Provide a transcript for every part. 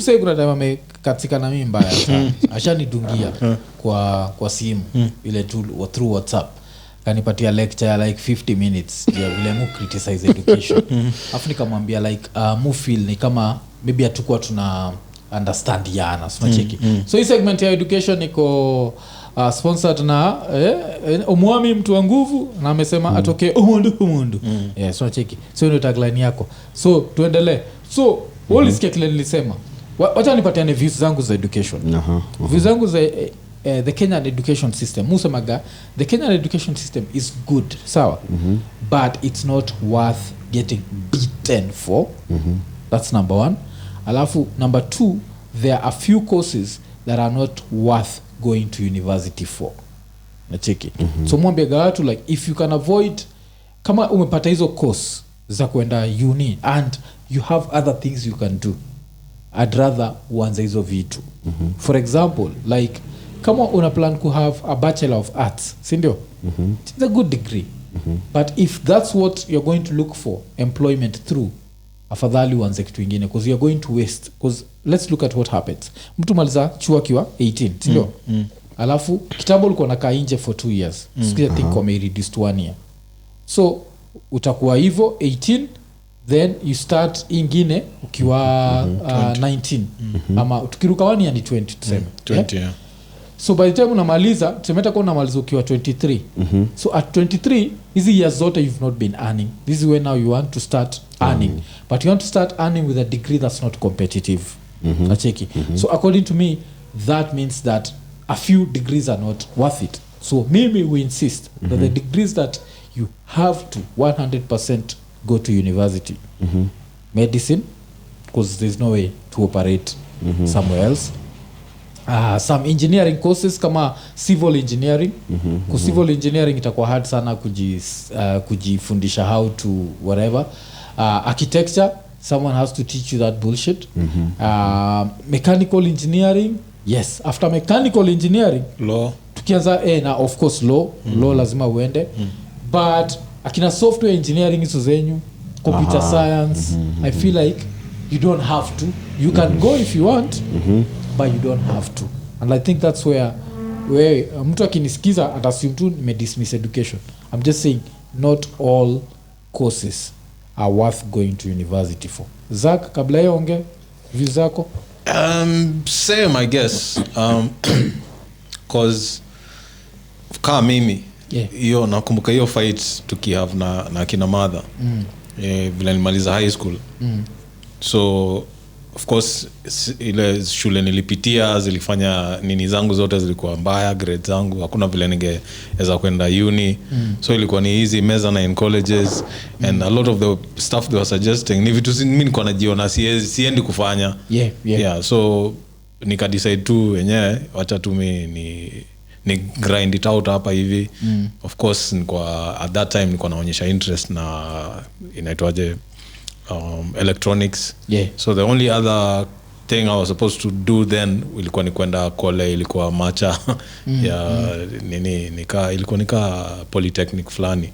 Use kuna time amekatika na mimi mbaya sana. Ashanidungia kwa simu ile tu through WhatsApp. Kanipatia lecture ya like 50 minutes ya vile mu criticize education. Afu nikamwambia like mu feel ni kama maybe atakuwa tuna understand yana. Unacheki. So hii segment ya education iko sponsored na Omwami mtu wa nguvu na amesema atoke umundu. Yes, unacheki. So ndio tagline yako. So tuendelee. So wall is kile nilisema. Wacha nipatiane views zangu za education. Views zangu za the Kenyan education system. Musemaga the Kenyan education system is good, sawa? But it's not worth getting beaten for. That's number 1. Alafu number 2, there are a few courses that are not worth going to university for. Nacheki. So mwambie watu like if you can avoid kama umepata hizo course za kwenda uni and you have other things you can do, I'd rather uanze hizo vitu. For example, like kama una plan to have a bachelor of arts, si ndio? It's a good degree. But if that's what you're going to look for employment through, afadhali uanze kitu kingine because you're going to waste. Because let's look at what happens. Mtu maliza chuo akiwa 18, si ndio? Alafu kitambo ulikuwa unakaa nje for 2 years. Sikia think wame reduced to 1 year. So utakuwa hivyo 18, then you start ingine ukiwa 19. Ama tukiruka 1 year ni 20 tuseme. 20 yeah. So by the time unamaliza tusemeta kwa unamaliza ukiwa 23. So at 23 hizi years zote you've not been earning. This is when now you want to start earning. But you want to start earning with a degree that's not competitive. Nacheki. So according to me, that means that a few degrees are not worth it. So maybe we insist that the degrees that you have to 100% go to university. Medicine, because there's no way to operate somewhere else. Some engineering courses kama civil engineering. Because civil engineering itakuwa hard sana kujifundisha how to whatever. Architecture, someone has to teach you that bullshit. Mechanical engineering, yes. After mechanical engineering, law. Tukianza na of course law lazima uende. But akina software engineering hizo zenyu, computer science, I feel like you don't have to. You can go if you want, but you don't have to. And I think that's where mtu akinisikiza atassume tu nimedismiss education. I'm just saying not all courses are worth going to university for. Zach, kabla ya onge views zako? Same I guess. Cause kama mimi hiyo nakumbuka hiyo fight tukihave na kina mother vile nilimaliza high school. So of course ile shule nilipitia zilifanya nini zangu zote zilikuwa mbaya, grades zangu hakuna vile ningeweza kwenda uni. So ilikuwa ni easy meza na in colleges and a lot of the stuff they were suggesting ni vitu mimi nilikuwa najiona siendi kufanya. Yeah, so nika decide tu wenyewe acha tu mimi ni grind it out hapa hivi. Of course nilikuwa at that time nilikuwa naonyesha interest na inaitwaje electronics. So the only other thing I was supposed to do then ilikuwa ni kwenda kole, ilikuwa macha ya nini ilikuwa polytechnic fulani.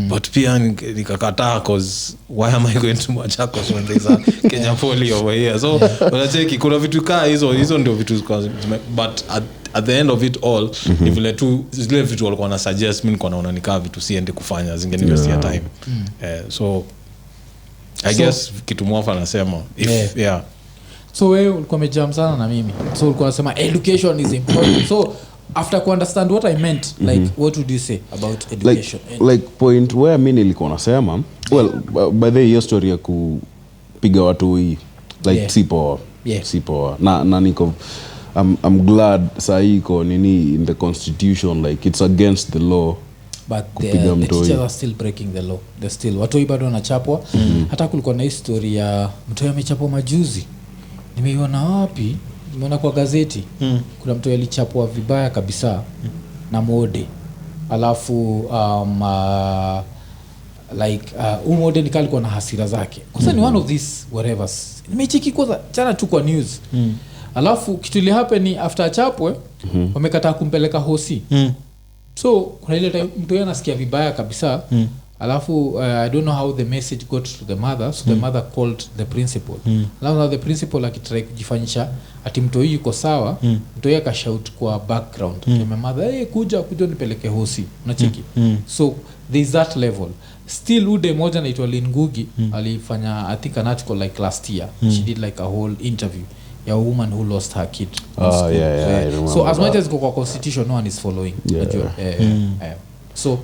But pia nikakataa cause why am I going to Machakos when there's a Kenya Poly over here? So unacheki kuna vitu kaa hizo ndio vitu but at the end of it all ni vile tu zile vitu walikuwa na suggest mimi nilikuwa naona nikaa vitu siende kufanya zingeniwestia time. So I guess kitu mwafa anasema if so wewe ulikuwa umejam sana na mimi, so ulikuwa unasema education is important. So after to understand what I meant, like what would you say about education? Like point where mimi nilikuwa nasema well by the hiyo story ya kupiga watu hii like sipo na niko I'm glad saiko nini in the constitution like it's against the law. But the teachers are still breaking the law. They're still watoi bado wanachapwa. Hata kulikuwa na history ya mtu amechapwa majuzi. Nimeiona wapi? Nimeona kwa gazeti. Kuna mtu alichapwa vibaya kabisa na mode. Alafu mode ni alikuwa na hasira zake. Kwanza ni one of these whatever. Nimecheki kwanza jana tu kwa news. Alafu kitu ile happen ni after achapwe wamekataa kumpeleka hosi. So kuna ile mtu anasikia vibaya kabisa alafu I don't know how the message got to the mother, so the mother called the principal. Now the principal akitry kujifanyisha ati mtoi yuko sawa, mtoi akashout kwa background kama mother, hey, kuja nipeleke hosi, unacheki. So there's that level. Still ude moja naitwa Lingugi alifanya I think an article like last year. She did like a whole interview a woman who lost her kid. So as much as kwa constitution, no one is following. So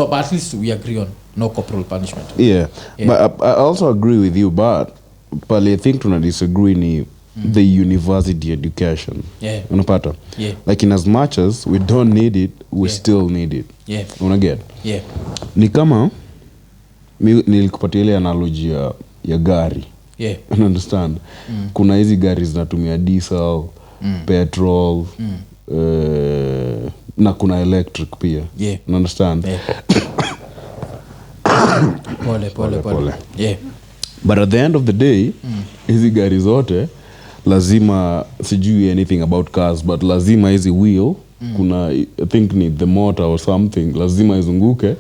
but at least we agree on no corporal punishment. But I also agree with you, but I think tuna disagree ni the university education. Unapata? Like in as much as we don't need it, we still need it. Unaget? Ni kama nilikupatia ile analogy ya gari. You understand? Kuna hizi gari zinatumia diesel, petrol, na kuna electric pia. You understand? Pole. But at the end of the day, hizi gari zote lazima sijui anything about cars, but lazima hizi wheel kuna I think ni the motor or something lazima izunguke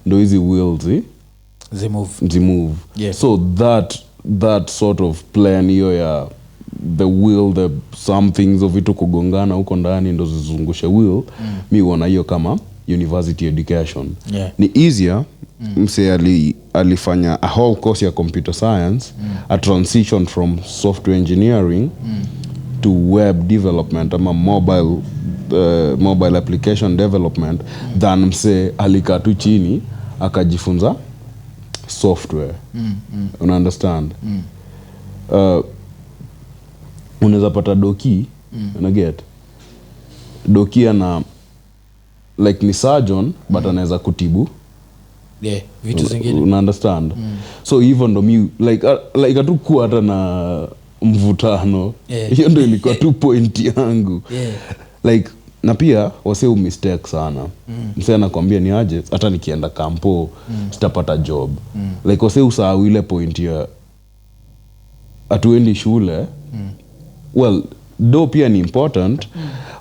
ndo hizi wheels zimove. So that sort of plan hiyo ya the wheel, the some things of vitu kugongana huko ndani ndo zizungushe wheel, mi huona hiyo kama university education. Ni easier mse alifanya a whole course ya computer science, a transition from software engineering to web development ama mobile application development than mse alikaa tu chini akajifunza software. Una understand? Unaweza pata doki, una get? Doki ana like ni surgeon but anaweza kutibu vitu zingine. Una understand? So even ndo mi like atakuwa hata na mvutano. Hiyo ndo ilikuwa tu point yangu. Like na pia wase mistake sana. Msee anakuambia ni aje hata nikienda kampo sitapata job. Like wase usahau ile point ya atuendi shule. Well, though pia ni important,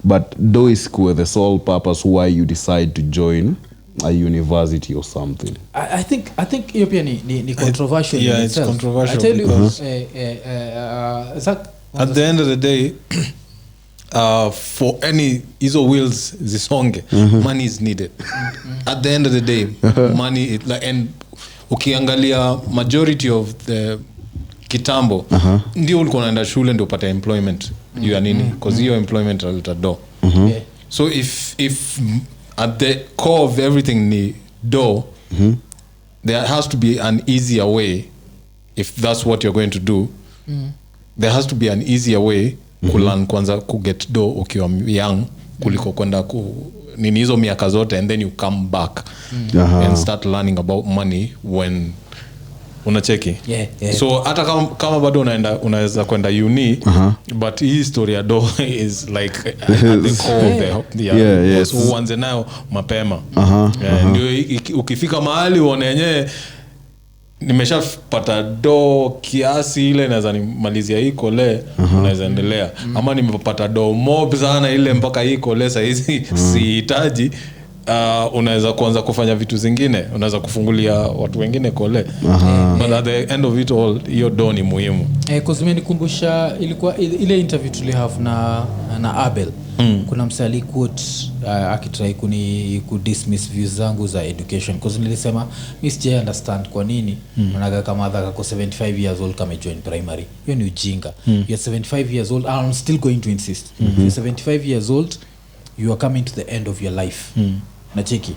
but though is the sole purpose why you decide to join a university or something. I think hiyo pia ni controversial. It's controversial. I tell you, at the end of the day, for any hizo wheels zisonge, money is needed. At the end of the day, money and ukiangalia majority of the kitambo ndio ulikuwa unaenda shule ndio upate employment juu ya nini, because hiyo employment alita do. So if at the core of everything ni do, there has to be an easier way. If that's what you're going to do, there has to be an easier way kulan kwanza kuget do ukiwa young kuliko kwenda nini hizo miaka zote and then you come back and start learning about money when unacheki. So hata kama bado unaweza kwenda uni, but hii historia ya do is like at the core of the so uanze nayo mapema. Ndio ukifika mahali uone yenyewe nimeshapata do kiasi ile naweza nimalizia hii kole, unaweza endelea. Ama nimepata do mob sana ile mpaka hii kole sasa hizi sihitaji, unaweza kuanza kufanya vitu zingine, unaweza kufungulia watu wengine kole. But at the end of it all, hiyo do ni muhimu. Kuzimenikumbusha ilikuwa ile interview tuli have na Abel. Kuna msali quote akitry dismiss views zangu za education, because nilisema mimi sija understand kwa nini mnaga kama adha kwa 75 years old kama join primary. Hiyo ni ujinga. You're 75 years old, I'm still going to insist. You're 75 years old, you are coming to the end of your life. Nacheki.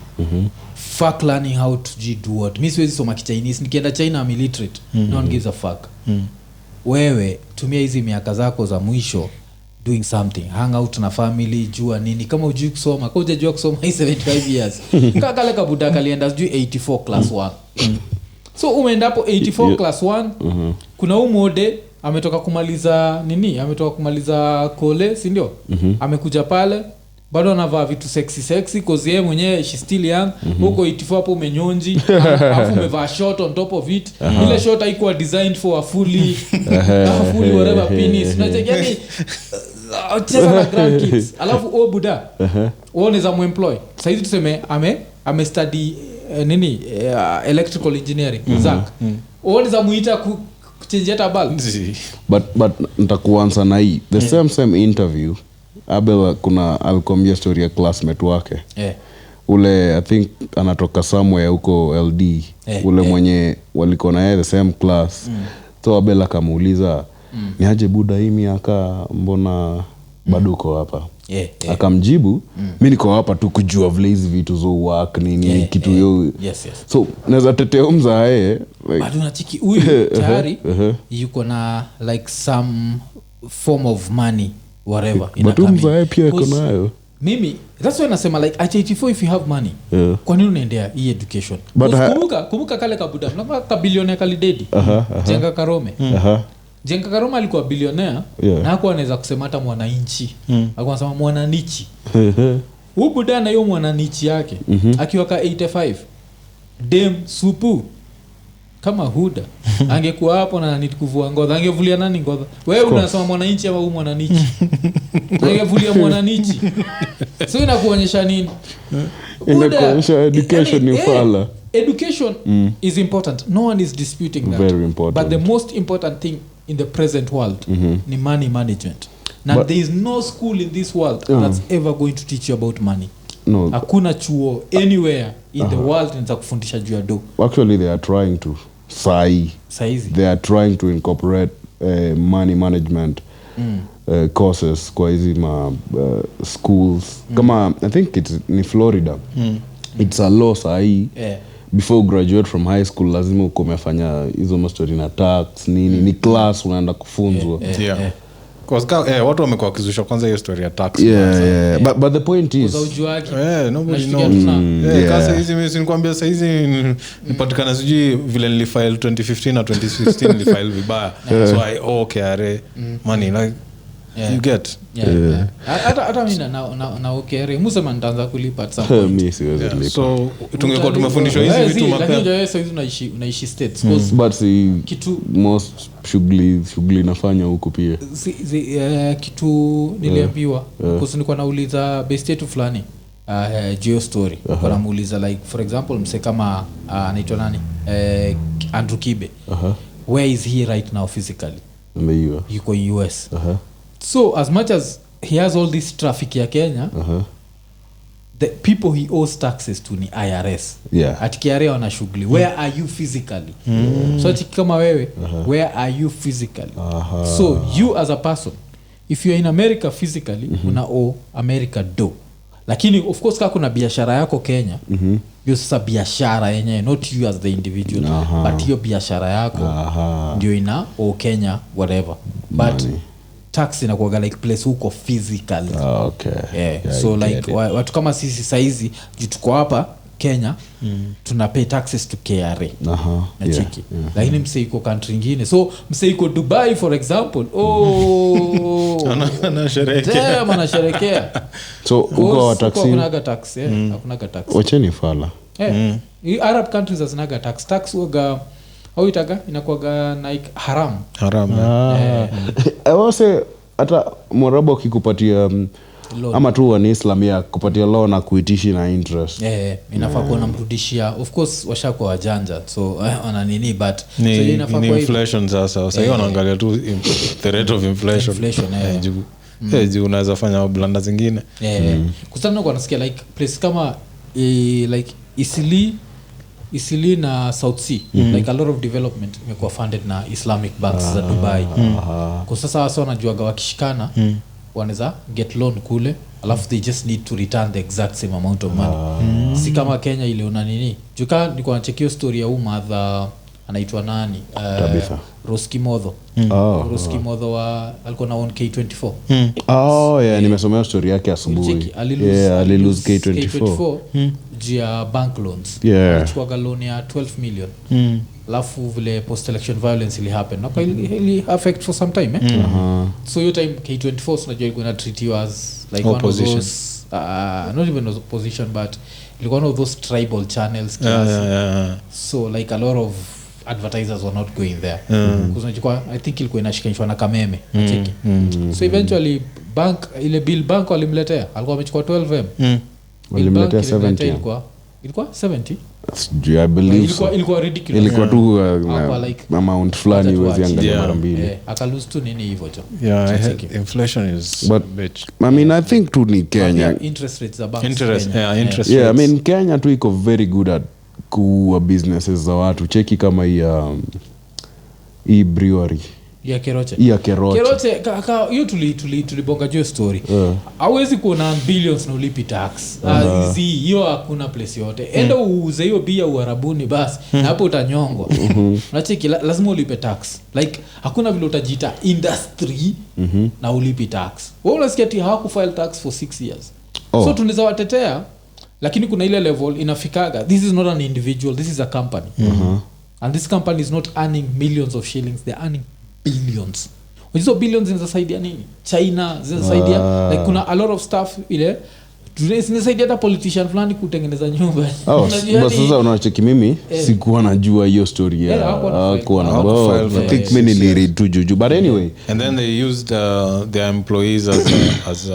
Fuck learning how to do what. Mimi siwezi soma Chinese, nikienda China I'm illiterate. No one gives a fuck. Wewe tumia hizi miaka zako za mwisho doing something, hang out na family, jua nini. Kama hujui kusoma, kwa hujajua kusoma hii 75 years. Kaka kabuda kalienda sijui 84 class 1. So umeenda hapo 84 class 1. Kuna umode ametoka kumaliza kole, si ndio? Amekuja pale bado anavaa vitu sexy cause yeye mwenyewe she still young. Huko 84 hapo umenyonji, alafu umevaa short on top of it. Ile short haikuwa designed for a fully whatever penis. Unacheki yani cheza na grandkids. Alafu buda uone za muemploy. Sasa hizi tuseme ame study nini electrical engineering Zak oni za muita kuchange hata bulb but nitakuanza na hii the same interview Abel kuna alikwambia story ya classmate wake ule I think anatoka somewhere huko LD ule mwenye walikuwa na yeye the same class so Abel akamuuliza ni aje buda hii miaka mbona bado uko hapa akamjibu mimi niko hapa tu kujua vile hizi vitu zo work nini kitu yo so naweza tetea mzae like bado unachiki huyu tayari yuko na like some form of money whatever but mzae pia yuko nayo mimi that's why nasema like at 84 if you have money kwa nini unaendea hii education kumbuka kale kabuda na billionaire kalidedi Jenga Karome Jenga Karoma alikuwa billionaire na hakuwa anaweza kusema hata mwananchi alikuwa anasema mwananichi huyu buda na hiyo mwananichi yake akiwa ka 85 dem supu kama Huda angekuwa hapo na nitikuvua ngoza angevulia nani ngoza wewe unasema mwananchi au mwananichi angevulia mwananichi so inakuonyesha nini inakuonyesha education ni fala education is important no one is disputing that very important but the most important thing in the present world ni money management now there is no school in this world that's ever going to teach you about money no hakuna chuo anywhere in the world inaweza kufundisha juu ya do actually they are trying to saizi they are trying to incorporate money management courses kwa hizi schools kama I think it's ni Florida it's a law sahi before graduate from high school lazima uko umefanya hizo mastori na tax nini ni class unaenda kufunzwa watu wamekuwa wakizusha kwanza hiyo story ya tax but the point is nobody knows kasa hizi mimi nikwambia sasa hizi nipatikana sijui vile nilifile 2015 na 2016 nilifile vibaya so I KRA money like you get hata mimi na okere musema nitaanza kulipa at some point mimi siwezi kulipa so tungekuwa tumefundishwa hizi vitu mapema lakini wewe sasa unaishi states but kitu most shughuli nafanya huko pia kitu niliambiwa kuhusu nilikuwa nauliza best yetu fulani geo story kwa namuuliza like for example mse kama anaitwa nani Andrew Kibe where is he right now physically yuko in US so as much as he has all this traffic ya Kenya the people he owes taxes to ni IRS at KRA wana shughuli where are you physically so kama wewe where are you physically so you as a person if you are in America physically una owe America do lakini of course kama kuna biashara yako Kenya hiyo sasa biashara yenyewe not you as the individual but hiyo biashara yako ndio ina owe Kenya whatever but tax inakuwa like place huko physically so like watu kama sisi saizi tuko hapa Kenya tuna pay taxes to KRA na cheki lakini mse iko country nyingine so mse iko Dubai for example anasherekea so uko wa taxi hakuna tax hakuna tax wacheni fala Arab countries hazinaga tax waga au itaga inakuwa like haram wase hata Mwarabu akikupatia ama tu ni Islamia kupatia law na kuitishi na interest inafaa kuwa namrudishia of course washakuwa wajanja so wana nini but so inafaa kuwa inflation sasa hiyo wanaangalia tu the rate of inflation juu unaweza fanya blanda zingine kusana kwa nasikia like place kama like Isili na South Sea like a lot of development imekuwa funded na Islamic banks za Dubai kwa sasa wasa wanajuaga wakishikana wanaweza get loan kule alafu they just need to return the exact same amount of money si kama Kenya ile una nini juka nilikuwa nachekio story ya Ouma anaitwa nani Roski Modho Roski Modho alikuwa na own K24 nimesomea story yake asubuhi alilose K24 juu ya bank loans alichukua loan ya 12 million alafu vile post election violence ili happen na ili affect for some time so your time K24 unajua ilikuwa treat you as like opposition. One of those not even opposition but ilikuwa one of those tribal channels so like a lot of advertisers were not going there because I think ilikuwa inashikanishwa na Kameme cheki so eventually bank ile bill bank walimletea alikuwa amechukua 12M walimletea 70 ilikuwa 70. I believe ilikuwa ridiculous. Ilikuwa tu like amount fulani huwezi angalia mara mbili. Akalose tu nini hivyo tu. Yeah, inflation is but I mean I think tu ni Kenya. Interest rates are back. Interest rates. Yeah, I mean Kenya tu iko very good at kuwa businesses za watu. Cheki kama hii brewery. Ya Keroche. Keroche hiyo tulibonga juu story. Hawezi kuona billions na ulipi tax. Hiyo hakuna place yote. Enda uuze hiyo bia Uarabuni basi na hapo utanyongwa. Unacheki lazima ulipe tax. Like hakuna vile utajiita industry na ulipi tax. Wewe unasikia ati hawaku file tax for 6 years. So tunaweza watetea lakini kuna ile level inafikaga. This is not an individual, this is a company. And this company is not earning millions of shillings, they're earning billions. Hizo billions zinasaidia nini? China zinasaidia like kuna a lot of stuff ile zinasaidia hata politician fulani kutengeneza nyumba. Sasa unacheki mimi sikuwa najua hiyo story hakuwa na I think mimi niliread tu juju but anyway and then they used their employees as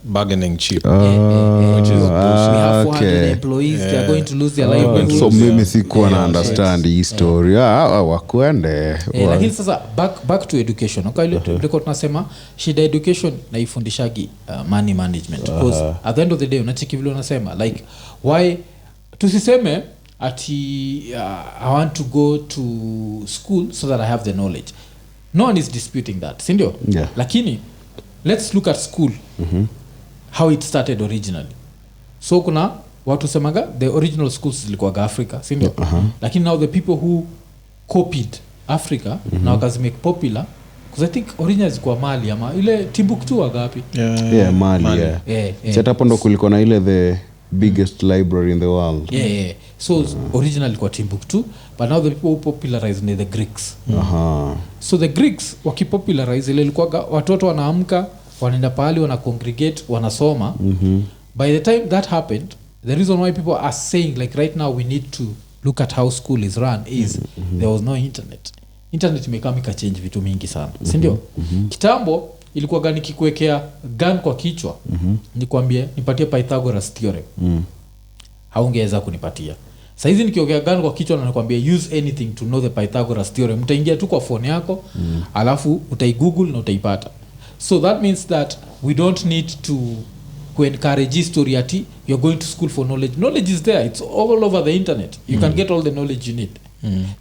bargaining chip which is we have 400 employees they are going to lose their livelihood. So mimi sikuwa na understand hii story wakwende lakini sasa back to education. Okay, ile tunasema shida education na ifundishagi money management because at the end of the day unacheki vile unasema like why tusiseme ati I want to go to school so that I have the knowledge. No one is disputing that, si ndio? Lakini let's look at school how it started originally. So kuna watu semaga the original schools zilikuwa Africa, si ndio? Lakini now the people who copied Africa na wakazimake popular because I think originally zilikuwa Mali ama ile Timbuktu wagapi? Mali. Hapo ndo kulikuwa na ile the biggest library in the world. So originally ilikuwa Timbuktu but now the people who popularized the Greeks. So the Greeks wakipopularize ile ilikuwa watoto wanaamka wanaenda pale wana congregate wanasoma. By the time that happened the reason why people are saying like right now we need to look at how school is run is there was no internet imekama ikachange vitu mingi sana, si ndio? Kitambo ilikuwa gani kikuwekea gun kwa kichwa nikwambie nipatie Pythagoras theorem haungeweza kunipatia. Sasa hizi nikiongea gun kwa kichwa na nakwambia use anything to know the Pythagoras theorem utaingia tu kwa phone yako alafu utaigoogle na utaipata. So that means that we don't need to encourage history ati you're going to school for knowledge is there, it's all over the internet, you can get all the knowledge you need.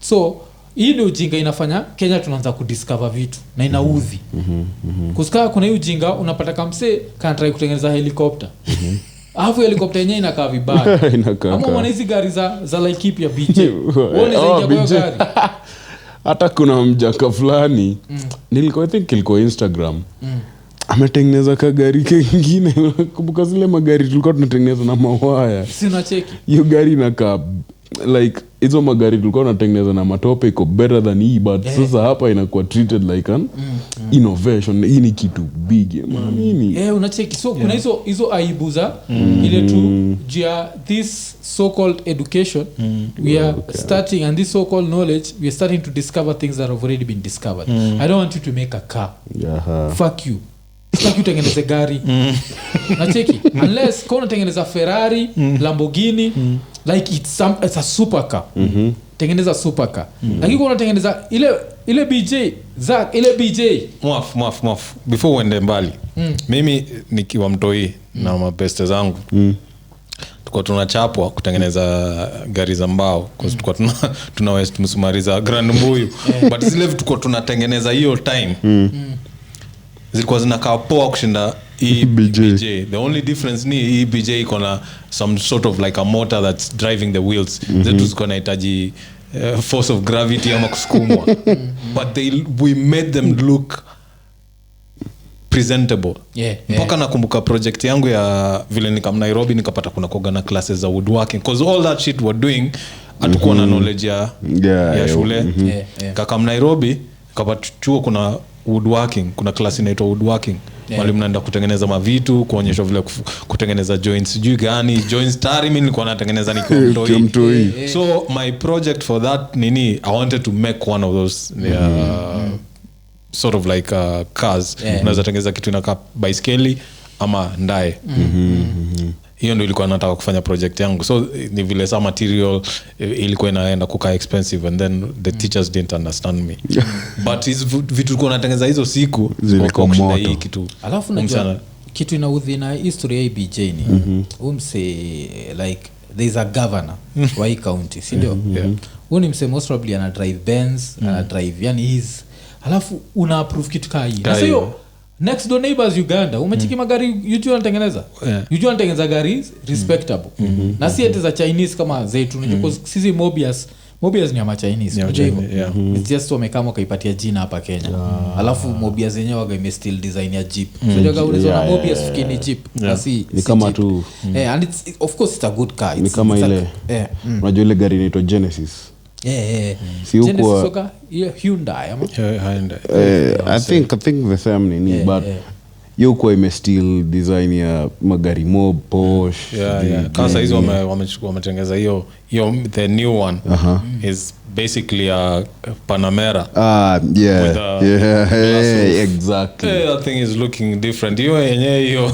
So hii ni ujinga inafanya Kenya tunaanza kudiscover vitu na inaudhi kusika kuna hii ujinga unapata kamse kana try kutengeneza helicopter alafu helicopter yenyewe inakaa vibaya ama mwana hizi gari za like keep ya BJ uone zaidi ya gari hata kuna mjaka fulani nilikuwa I think ilikuwa Instagram ametengeneza kagari kingine kumbuka zile magari tulikuwa tunatengeneza na mawaya sina cheki hiyo gari inakaa like hizo magari tulikuwa tunatengeneza na matope iko better than hii but sasa hapa inakuwa treated like an innovation. Hii ni kitu big nini unacheki. So kuna hizo aibu za ile tu jia this so called education we are starting and this so called knowledge we are starting to discover things that have already been discovered. I don't want you to make a car. Fuck you. Sitaki utengeneze gari. Nacheki unless kama unatengeneza Ferrari, Lamborghini like it's a super car. Tengeneza super car. Lakini kama unatengeneza ile BJ za ile BJ mwaf before uende mbali. Mimi nikiwa mtoi na mabeste zangu tuko tunachapwa kutengeneza gari za mbao kwa tuko tuna West Msumari za Grand Mbuyu but zile vitu tuko tunatengeneza hiyo time zilikuwa zinakaa poa kushinda BJ. The only difference ni BJ iko na some sort of like a motor that's driving the wheels. Zetu ziko na hitaji force of gravity ama kusukumwa but we made them look presentable. Mpaka nakumbuka project yangu ya vile nikam Nairobi nikapata kuna koga na classes za woodworking because all that shit we're doing hatukuwa na knowledge ya shule. Kakam Nairobi kapata chuo kuna woodworking, kuna class inaitwa woodworking. Mwalimu naenda kutengeneza mavitu, kuonyesha vile kutengeneza joints sijui gani, joints tari mimi nilikuwa natengeneza nikiwa mtoi. So my project for that nini I wanted to make one of those sort of like cars. Unaweza tengeneza kitu inakaa baiskeli ama ndae. hiyo ndio ilikuwa nataka kufanya project yangu. So ni vile sa material ilikuwa inaenda kukaa expensive and then the teachers didn't understand me. But vitu tulikuwa natengeneza hizo siku zilikuwa kushinda hii kitu. Alafu najua kitu inaudhi na history ya BJ ni umse like there is a governor wa hii county, si ndio? Huyu ni mse most probably ana drive Benz, ana drive yani his, alafu una approve kitu kaa hii. Sasa hiyo next door neighbors Uganda umechiki magari YouTube anatengeneza. YouTube anatengeneza gari respectable. Na si eti za Chinese kama zetu, unajua sisi Mobius ni ama Chinese. It's just wamekama kaipatia jina hapa Kenya. Alafu Mobius yenyewe waga imestill design ya Jeep. So ndio unaona Mobius fikini Jeep. Basi ni kama tu and it's of course it's a good car. Ni kama ile unajua ile gari inaitwa Genesis. Si huko soka Hyundai ama I think the same ni but yuko imestill design ya magari mob Porsche. Kasa hizo wametengeza hiyo the new one is basically a Panamera. Exactly. That thing is looking different. Hiyo yenyewe hiyo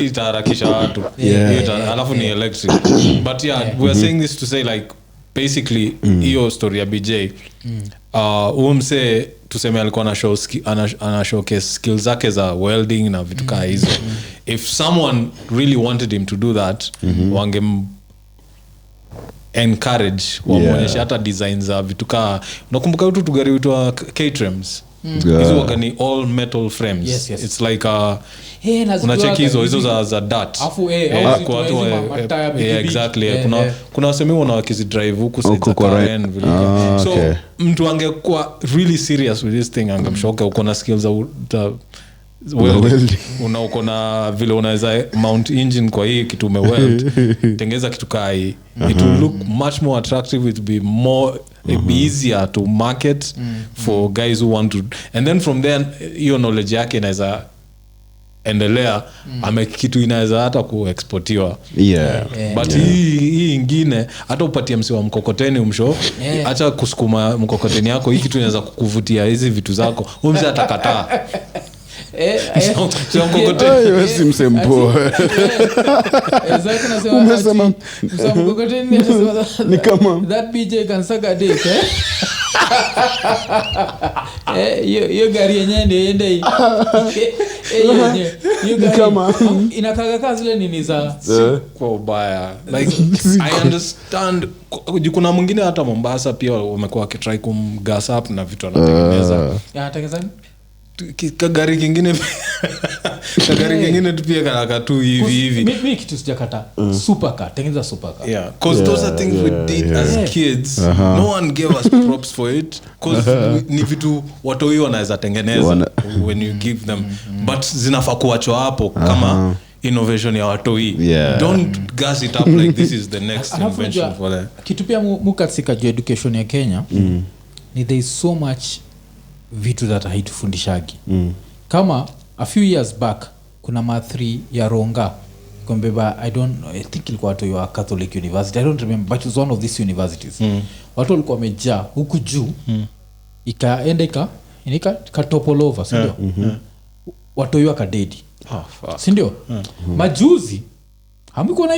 itaharakisha watu. Alafu ni electric. But we are saying this to say like basically hiyo story ya BJ umse tuseme alikuwa ana showcase skills zake za welding na vitu kaa hizo. If someone really wanted him to do that wange encourage wamuonyesha hata designs za vitu kaa, unakumbuka vitu tugari uitwa K-Trims hizo waka ni all metal frames. It's like unacheki hizo za dirt exactly. Kuna wasemi wana wakizidrive huku Karen vile. So mtu angekuwa really serious with this thing angemshoka uko na skills za uko na vile unaweza mount engine kwa hii kitu umeweld tengeza kitu kaa hii. It will look much more attractive, it will be more be easier to market for guys who want to, and then from there hiyo knowledge yake inaweza endelea ame kitu inaweza hata kuexportiwa. But hii ingine hata upatie msi wa mkokoteni umsho acha kusukuma mkokoteni yako, hii kitu inaweza kukuvutia hizi vitu zako umsi atakataa. So mkokoteni si msempo umesema mkokoteni ni kama that BJ can suck a dick hiyo gari yenyewe ndio iende hiyo gari kama inakaga kazi ile nini za kwa ubaya like I understand. Kuna mwingine hata Mombasa pia wamekuwa wakitry kumgas up na vitu anatengeneza anatengeneza kagari kingine tu pia kana tu hivi mimi kitu sijakata supercar tengeneza supercar cause those are things we did as kids. No one gave us props for it cause ni vitu watu wao wanaweza tengeneza when you give them but zinafaa kuachwa hapo kama innovation ya watu hii. Don't gas it up like this is the next invention for them. Kitu pia mukatsika juu education ya Kenya ni there is so much vitu that haitufundishagi kama a few years back kuna ma3 ya Ronga kombeba I think ilikuwa watu wa Catholic University, I don't remember, but it was one of these universities. Watu walikuwa wamejaa huku juu ikaenda katopolova si ndio? Watu wa kadedi si ndio? Majuzi hamkuwa na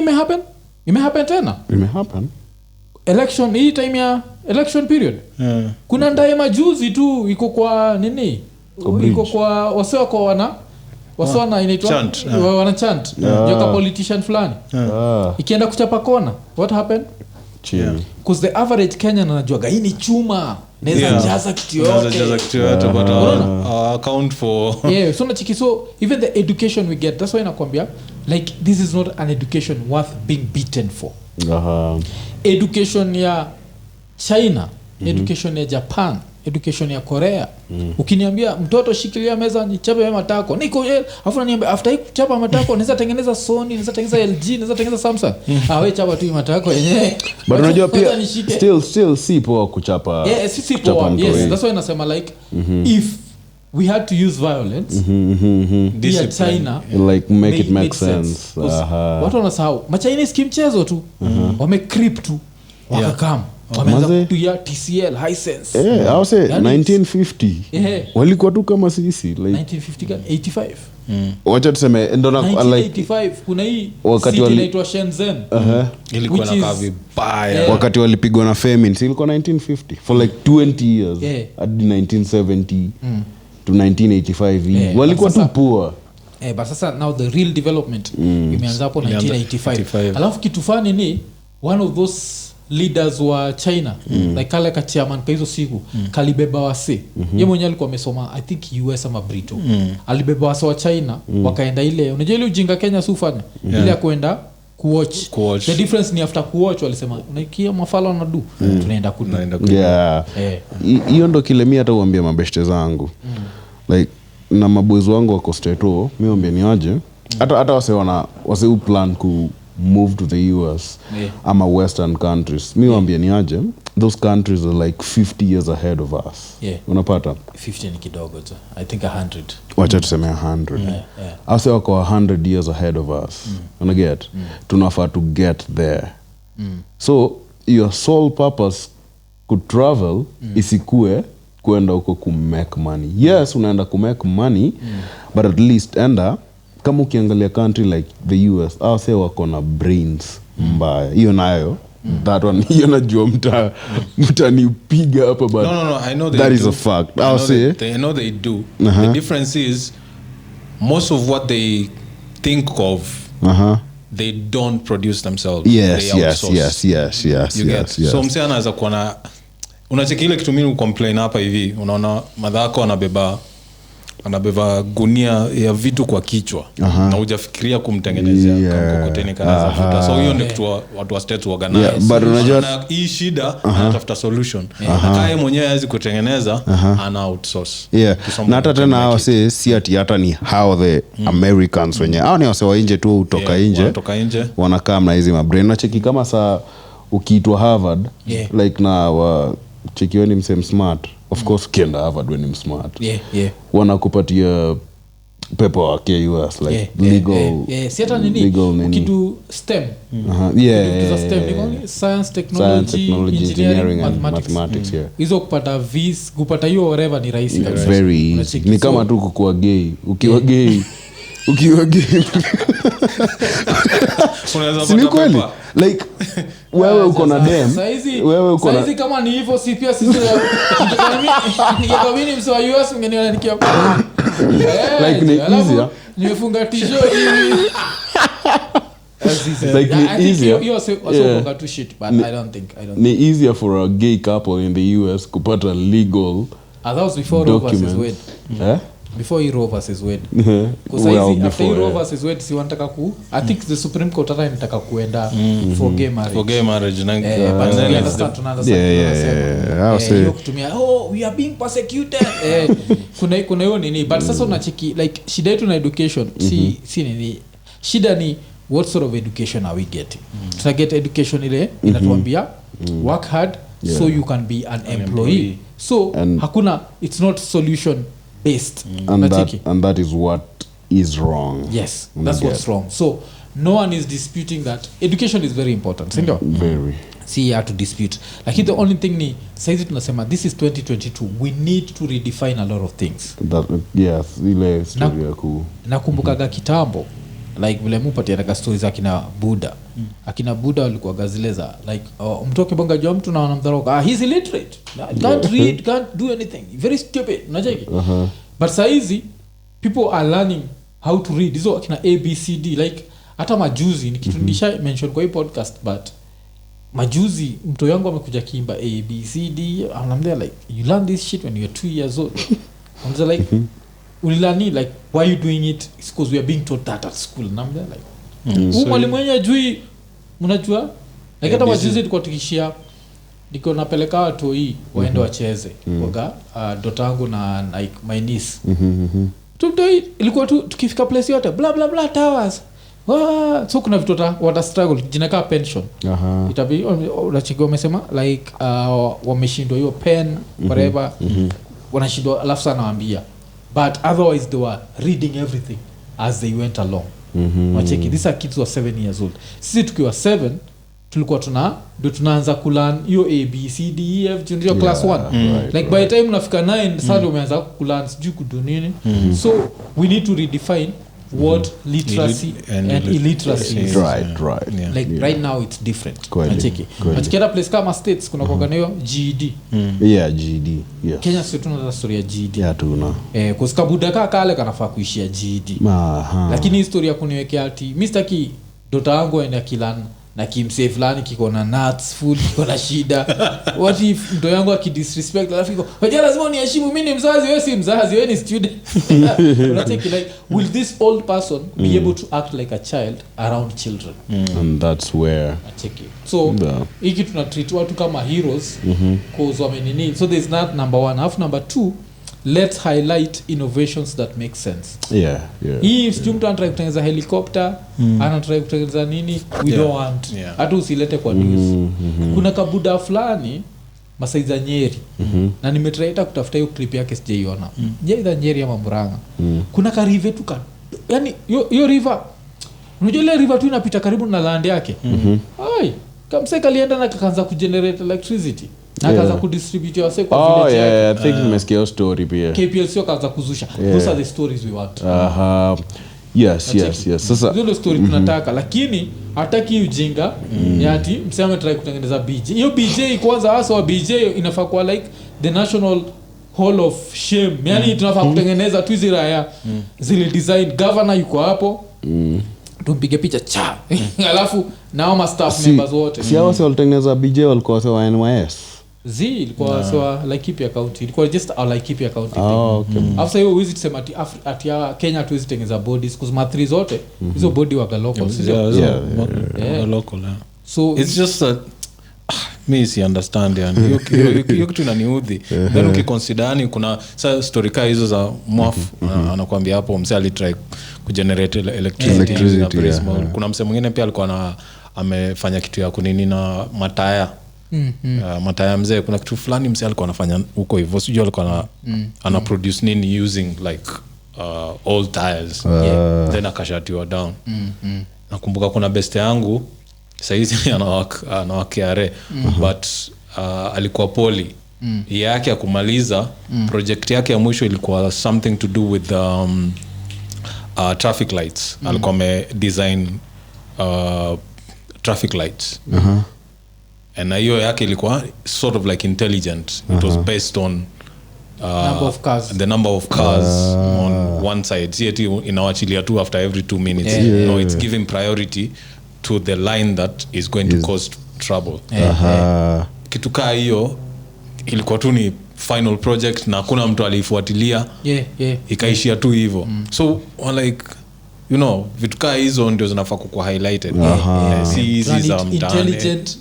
imehappen tena election hii time ya election period kuna ndaye majuzi tu iko kwa nini iko kwa wasewa kwa wana inaitwa wana chant joka politician fulani ikienda kuchapa kona what happened because the average Kenyan anajua hii ni chuma naweza jaza kitu yote but account for so na chiki. So even the education we get, that's why nakwambia like this is not an education worth being beaten for. Education ya China, education ya Japan, education ya Korea. Ukiniambia mtoto shikilia meza nichape matako niko afu ananiambia after kuchapa matako naweza tengeneza Sony, naweza tengeneza LG, naweza tengeneza Samsung. Wewe chapa tu matako yenyewe. But unajua pia still si poa kuchapa. Si poa. Yes, that's why nasema like if we had to use violence discipline China like make it make sense. Watu wanasahau ma Chinese kimchezo tu wame creep tu wakakam wameanza kutuia TCL Hisense I'll say 1950 walikuwa tu kama sisi like 1950 85 wacha tuseme ndo na 1985 kuna hii wakati inaitwa Shenzhen ilikuwa na kavi baya wakati walipigwa na famine ilikuwa 1950 for like 20 years hadi 1970 to 1985 walikuwa tu poor but sasa now the real development imeanza hapo 1985 alafu kitu fani ni one of those leaders wa China like kale ka chairman kwa hizo siku kalibeba wase yeye mwenyewe alikuwa amesoma I think US ama Brito alibeba wase wa China wakaenda ile unajua ile ujinga Kenya sufanya ile ya kwenda kuwatch the difference ni after kuwatch walisema unaikia mafala na du tunaenda kudu hiyo ndo kile mimi hata uambia mabeshte zangu like na maboys wangu wako Stato mimi ambia ni aje hata wase plan ku move to the US ama western countries mi waambia ni aje those countries are like 50 years ahead of us unapata 50 ni kidogo tu I think 100 wacha tuseme 100 ase wako 100 years ahead of us unaget tunafaa to get there so your sole purpose could travel isikue kwenda huko ku make money yes unaenda ku make money but at least enda kama ukiangalia country like the US au say wako na brains mbaya hiyo nayo that one hiyo najua mtanipiga hapa but no I know that is a fact I know they do the difference is most of what they think of they don't produce themselves yes so msee anaweza kuwa na unacheki ile kitu mimi complain hapa hivi unaona madhako anabeba gunia ya vitu kwa kichwa na hujafikiria kumtengenezea mkokoteni kana futa so hiyo ndio kitu watu wa states organize but unajua hii shida anatafuta solution akaye mwenyewe hawezi kutengeneza ana outsource na hata tena hao si ati hata ni how the Americans wenyewe hao ni wasewa nje tu utoka nje wanakaa na hizi mabrain na cheki kama saa ukiitwa Harvard like na chekiweni msem smart of course ukienda Harvard when I'm smart wanakupatia paperwork US like legal si hata nini ukidu STEM STEM ni science technology engineering and mathematics hizo kupata hiyo whatever ni rahisi kabisa very easy ni kama tu kukua gay ukiwa gay si kweli like wewe uko na dem wewe uko na saizi kama ni hivyo si pia sisi ningeamini mswa US ungeniona nikia like ni easier nimefunga t-shirt hivi like ni easier you also funga to shit but I don't think ni easier for a gay couple in the US kupata legal that was before Roe versus Wade before Roe versus Wade because after Roe versus Wade si wanataka ku I think the Supreme Court hata inataka kuenda for gay marriage na but we understand kutumia we are being persecuted kuna hiyo nini but sasa unacheki like shida yetu na education si nini shida ni what sort of education are we getting to get education ile inatuambia work hard so you can be an employee so hakuna it's not solution based and that is what is wrong yes that's what's wrong so no one is disputing that education is very important sindio very see how to dispute like the only thing ni saizi tunasema this is 2022 we need to redefine a lot of things that yes ile story ya nakumbukaga kitambo like vile mupatianaga stories akina Buddha walikuwa gazileza like mtu akibonga jua mtu na wanamdharoka he's illiterate can't read can't do anything very stupid unajeki but saizi people are learning how to read hizo akina ABCD like hata majuzi nikitundisha mention kwa hii podcast but majuzi mtu yangu amekuja kiimba ABCD I'm there like you learn this shit when you're 2 years old I'm like ulilani like why you doing it it's because we are being taught that at school and I'm there like mwalimu mwenye ajui mnajua like hata majuzi tulikuwa tukishia niko napeleka watu hii waende wacheze waga dota yangu na like my niece tutoi ilikuwa tu tukifika place yote bla bla bla towers so kuna vitu wata struggle jinaka pension itabi unachiki wamesema like wameshindwa hiyo pen whatever wanashindwa alafu sana waambia but otherwise they were reading everything as they went along wacheki these are kids who are 7 years old sisi tukiwa 7 tulikuwa tunaanza kulearn hiyo ABCDEF ndio class 1 like by the time unafika 9 sasa umeanza kulearn sijui kudu nini so we need to redefine what literacy and illiteracy is. Right. Yeah. Like right now it's different. Kweli. Achikenda place kama states kuna kwa nayo GED. Yeah, GED. Yes. Kenya sio tuna story ya GED. Yeah, tuna. Kwa buda kale kanafaa kuishia GED. Lakini historia kuniwekea ati Mr. Ki dota yangu enda kilana na kimsave fulani kiko na nuts food kiko na shida what if ndo yangu akidisrespect alafu iko wajua lazima uniheshimu mimi ni mzazi wewe si mzazi wewe ni student unataka like will this old person be able to act like a child around children and that's where acheki so hiki tuna treat watu kama heroes cause wamenini so there's not number 1 half number 2 let's highlight innovations that make sense. Yeah. Hii sijui mtu anataka kutengeneza helicopter, anataka kutengeneza nini, we don't want. Hata usilete kwa news. Kuna kabuda fulani Masaiza Nyeri. Na nimetraita kutafuta hiyo clip yake sijaiona. Je, ida Nyeri ama Murang'a. Kuna ka river tu yani hiyo river. Unajua ile river tu inapita karibu na land yake. Ai, kamseka alienda na kaanza kugenerate electricity. Na kaanza kudistribute wase kwa village yake. I think nimesikia hiyo story pia. KPLC kaanza kuzusha. Those are the stories we want. Yes. Sasa hiyo story tunataka lakini hataki ujinga yati mseme try kutengeneza BJ. Hiyo BJ kwanza hasa wa BJ inafaa kuwa like the national hall of shame. Yaani tunafaa kutengeneza tu zile raya zile design governor yuko hapo. Tumpige picha cha alafu nao ma staff members wote. Si hao walitengeneza BJ walikuwa sawa NYS. Ilikuwa sawa Laikipia County. Ilikuwa just our Laikipia County. Okay. After hiyo visit sema ati ya Kenya tuwezi tengeneza bodies because mathri zote hizo body waka local. Yeah, local. So it's just a me si understand yani hiyo kitu inaniudhi then ukiconsider yani kuna sa story ka hizo za mwafu anakuambia hapo mse alitry kugenerate electricity kuna mse mwingine pia alikuwa amefanya kitu ya kunini na mataya mataya mzee kuna kitu fulani mse alikuwa anafanya huko hivyo sijui alikuwa ana produce nini using like old tires then akashatiwa down nakumbuka kuna best yangu saizi anawakiare but alikuwa poli yake ya kumaliza project yake ya mwisho ilikuwa something to do with traffic lights alikuwa amedesign traffic lights and hiyo yake ilikuwa sort of like intelligent it was based on number of cars. The number of cars on one side CAT inawachilia tu after every 2 minutes no it's giving priority to the line that is going to cause trouble. Kitu kaa hiyo ilikuwa tu ni final project na hakuna mtu alifuatilia. Ikaishia tu hivyo. So like you know vitu kaa hizo ndio zinafaa kuwa highlighted. Si hizi za mtaani. Intelligent.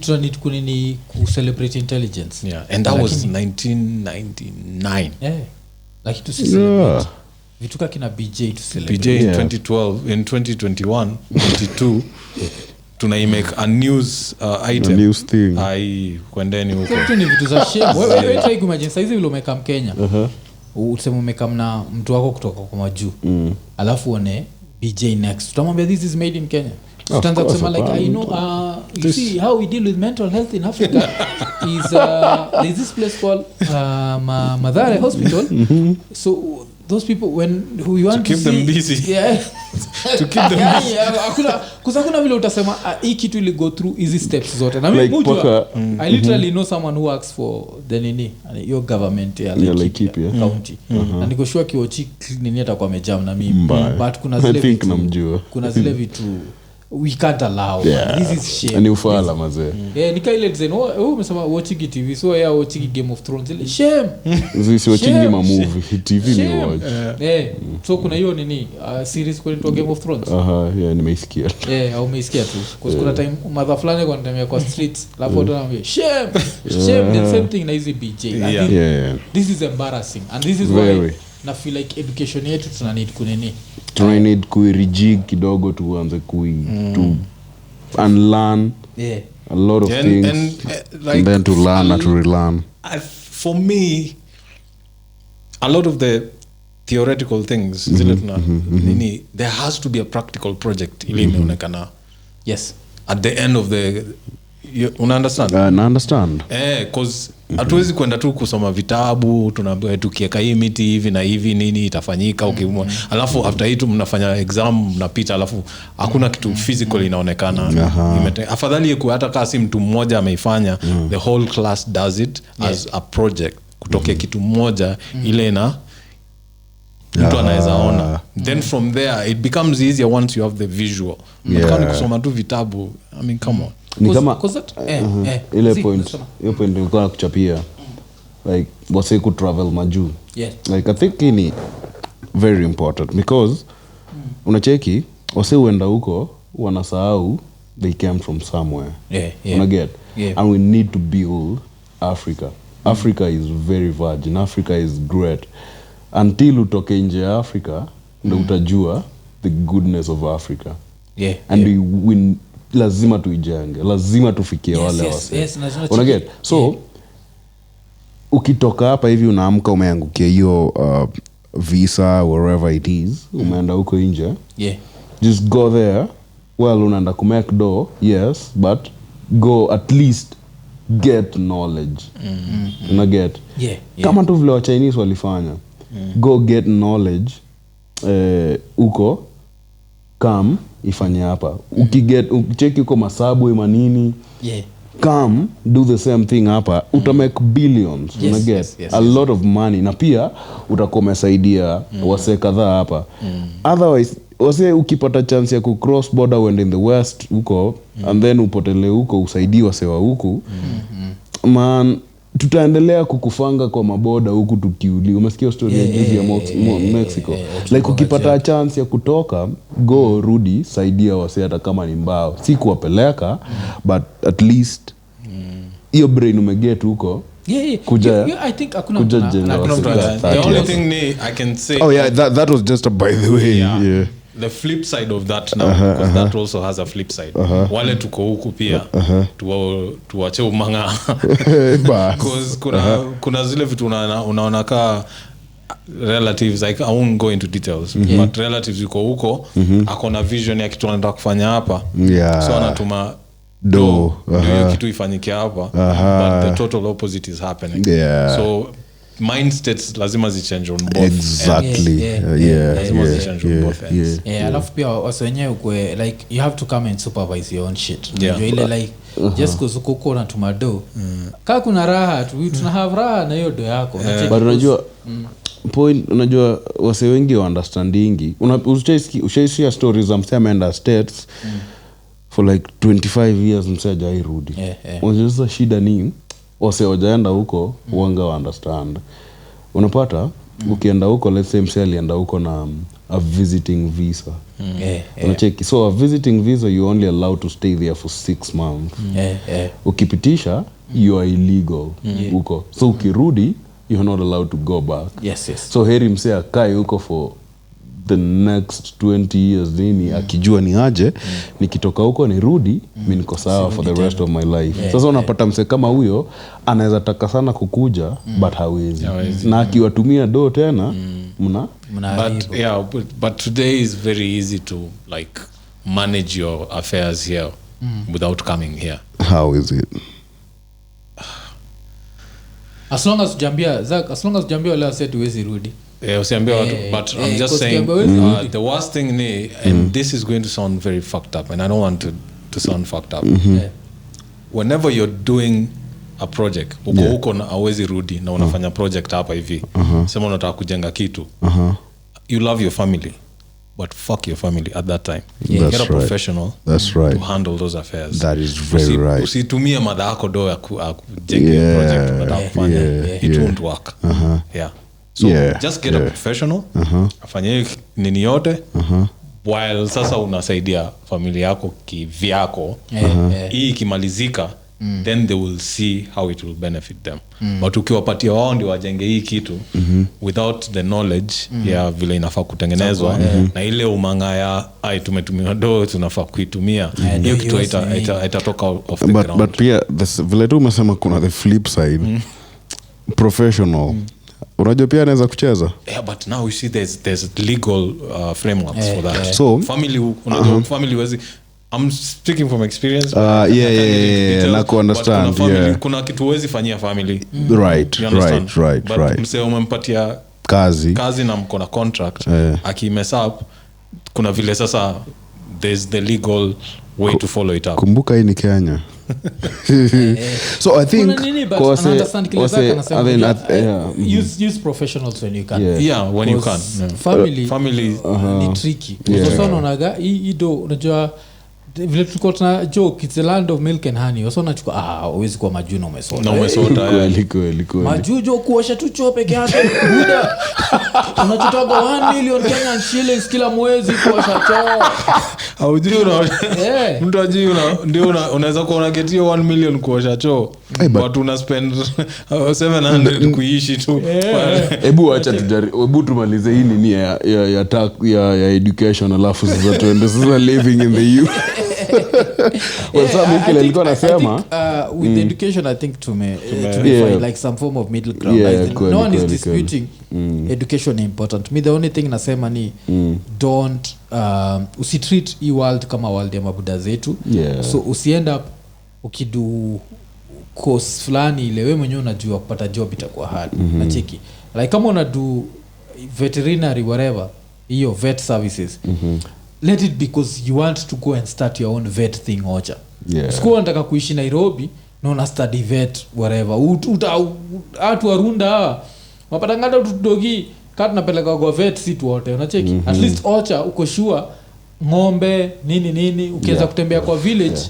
Tunanid kunini ku celebrate intelligence. And that was 1999. Like to celebrate. Vituka kina BJ to celebrate. BJ in 2012 in 2021 22 tunaimake a news item a news thing kwendeni huko ni vitu za shame wewe try imagine size vile umeka Kenya useme umeka na mtu wako kutoka kwa majuu alafu one BJ next utamwambia this is made in Kenya tutaanza kusema like I know you see how we deal with mental health in Africa is there's this place called Madhare Hospital so those people when who you want to keep them busy to keep them busy kuna vile utasema hii kitu ili go through easy steps zote na mimi mjua I literally know someone who works for the nini your government ya Laikipia county na niko sure kiochi nini atakuwa amejam na mimi but kuna zile vitu kuna zile vitu we can't allow this is shame ni ufala mazee nika ile design umesema watching TV so watching Game of Thrones ile shame this watching ma movie TV ni watch so kuna hiyo nini series kwa Game of Thrones nimeisikia au umeisikia tu kwa kuna time mother fulani kwa ndani kwa streets alafu ndo anambia shame the same thing na hizi BJ this is embarrassing and this is why na feel like education yetu tuna need kuirejig kidogo tuanze to unlearn a lot of things and then to learn and to relearn. For me a lot of the theoretical things zile tuna nini there has to be a practical project ili inaonekana at the end of the una understand na understand cause hatuwezi kwenda tu kusoma vitabu tunaambia tukieka hii miti hivi na hivi nini itafanyika alafu after hii mnafanya exam mnapita alafu hakuna kitu physical inaonekana afadhali iko hata kama si mtu mmoja ameifanya the whole class does it as a project kutoka kitu mmoja ile na mtu anaweza ona then from there it becomes easier once you have the visual kama kusoma tu vitabu I mean come on ni kama ile point nilikuwa nakuchapia like wase ku travel majuu like I think ni very important because unacheki wase uenda huko wanasahau they came from somewhere unaget and we need to build Africa is very virgin. Africa is great until utoke nje ya Africa ndio utajua the goodness of Africa and we lazima tuijenge, lazima tufikie wale wase. Unaget? So ukitoka hapa hivi unaamka umeangukia hiyo visa wherever it is, umeenda huko nje. Just go there. Well, unaenda ku make dough, yes, but go at least get knowledge. Unaget? Kama tu vile wa Chinese walifanya. Go get knowledge uko come ifanye hapa ukicheki uko masabu ima nini come do the same thing hapa utamake billions unaget a lot of money na pia utakuwa umesaidia wase kadhaa hapa otherwise wase ukipata chance ya ku cross border when in the west huko and then upotele huko usaidie wase wa huku man tutaendelea kukufanga kwa maboda huku tukiuli. Umesikia story ya juzi ya Mexico like ukipata chance ya kutoka go rudi saidia wase hata kama ni mbao si kuwapeleka but at least hiyo brain umeget huko kuja I think hakuna the only thing I can say that was just by the way the flip side of that now because that also has a flip side wale tuko huku pia tuache umanga because kuna zile vitu unaona ka relatives I won't go into details but relatives yuko huko akona vision ya kitu anataka kufanya hapa so anatuma do kitu ifanyike hapa but the total opposite is happening so mind states lazima zichange on both exactly lazima zichange on both ends alafu pia wasenyewe kwe like you have to come and supervise your own shit unajua ile like just kuzuko na tumado kama kuna raha tuna have raha na hiyo do yako but unajua point unajua wase wengi wa understandingi ushaisikia stories za msema ameenda states for like 25 years msema hairudi unajua shida ni wase wajaenda huko wanga wa understand unapata ukienda huko let's say msema alienda huko na a visiting visa unacheki so a visiting visa you only allowed to stay there for 6 months ukipitisha you are illegal huko so ukirudi you're not allowed to go back so heri msee akae huko for the next 20 years nini akijua ni aje nikitoka huko nirudi mimi niko sawa for the rest of my life sasa unapata msee kama huyo anaweza taka sana kukuja but hawezi na akiwatumia do tena but today is very easy to like manage your affairs here without coming here. How is it? As long as jambia wala said huwezi rudi. Usiambia watu but I'm just saying the worst thing ni and this is going to sound very fucked up and I don't want to sound fucked up. Whenever you're doing a project uko na hawezi rudi na unafanya project hapa hivi sema unataka kujenga kitu you love your family but fuck your family at that time. Get a professional to handle those affairs. That is very right. Usitumie madha yako do ya kujenga project unataka kufanya it won't work. So just get a professional afanye nini yote while sasa unasaidia familia yako kivyako hii ikimalizika then they will see how it will benefit them but ukiwapatia wao ndio wajenge hii kitu without the knowledge ya vile inafaa kutengenezwa na ile umanga ya tumetumia do tunafaa kuitumia hiyo kitu itatoka off the ground but pia vile tu umesema kuna the flip side professional unajua pia anaweza kucheza but now you see there's legal frameworks for that so family family wezi I'm speaking from experience. Na understand. Kuna kitu huwezi fanyia family. Right. But msee umempatia kazi na mko na contract. Mess up, kuna vile sasa there's the legal way to follow it up. Kumbuka hii ni Kenya. So I think use professionals when you can. When you can. Family ni tricky. Sasa unaonaga ido unajua vile tulikuwa tuna joke, it's the land of milk and honey. Sasa unachukua huwezi kuwa majuno umesota. Kweli. Majujo kuosha tu choo peke yake. Buda. Unachotoka 1 million Kenyan shillings kila mwezi kuosha choo. Haujui mtu ajui ndio unaweza kuwa unagetia 1 million kuosha choo. But una spend 700 kuishi tu. Hebu acha hebu tumalize hii nini ya education alafu sasa tuende sasa living in the youth. Nilikuwa nasema with education I think to find like some form of middle ground. No one is disputing education is important. Me the only thing nasema ni don't usitreat e world kama world ya mabuda zetu. So usiend up ukidu course fulani ile wewe mwenyewe unajua kupata job itakuwa hard. Nacheki like kama unadu veterinary whatever hiyo vet services let it because you want to go and start your own vet thing ocha. School unataka kuishi Nairobi na una study vet whatever atu arunda mapata ngada tudogi kati napeleka kwa vet sit wote unacheki at least ocha uko sure ngombe nini ukianza kutembea kwa village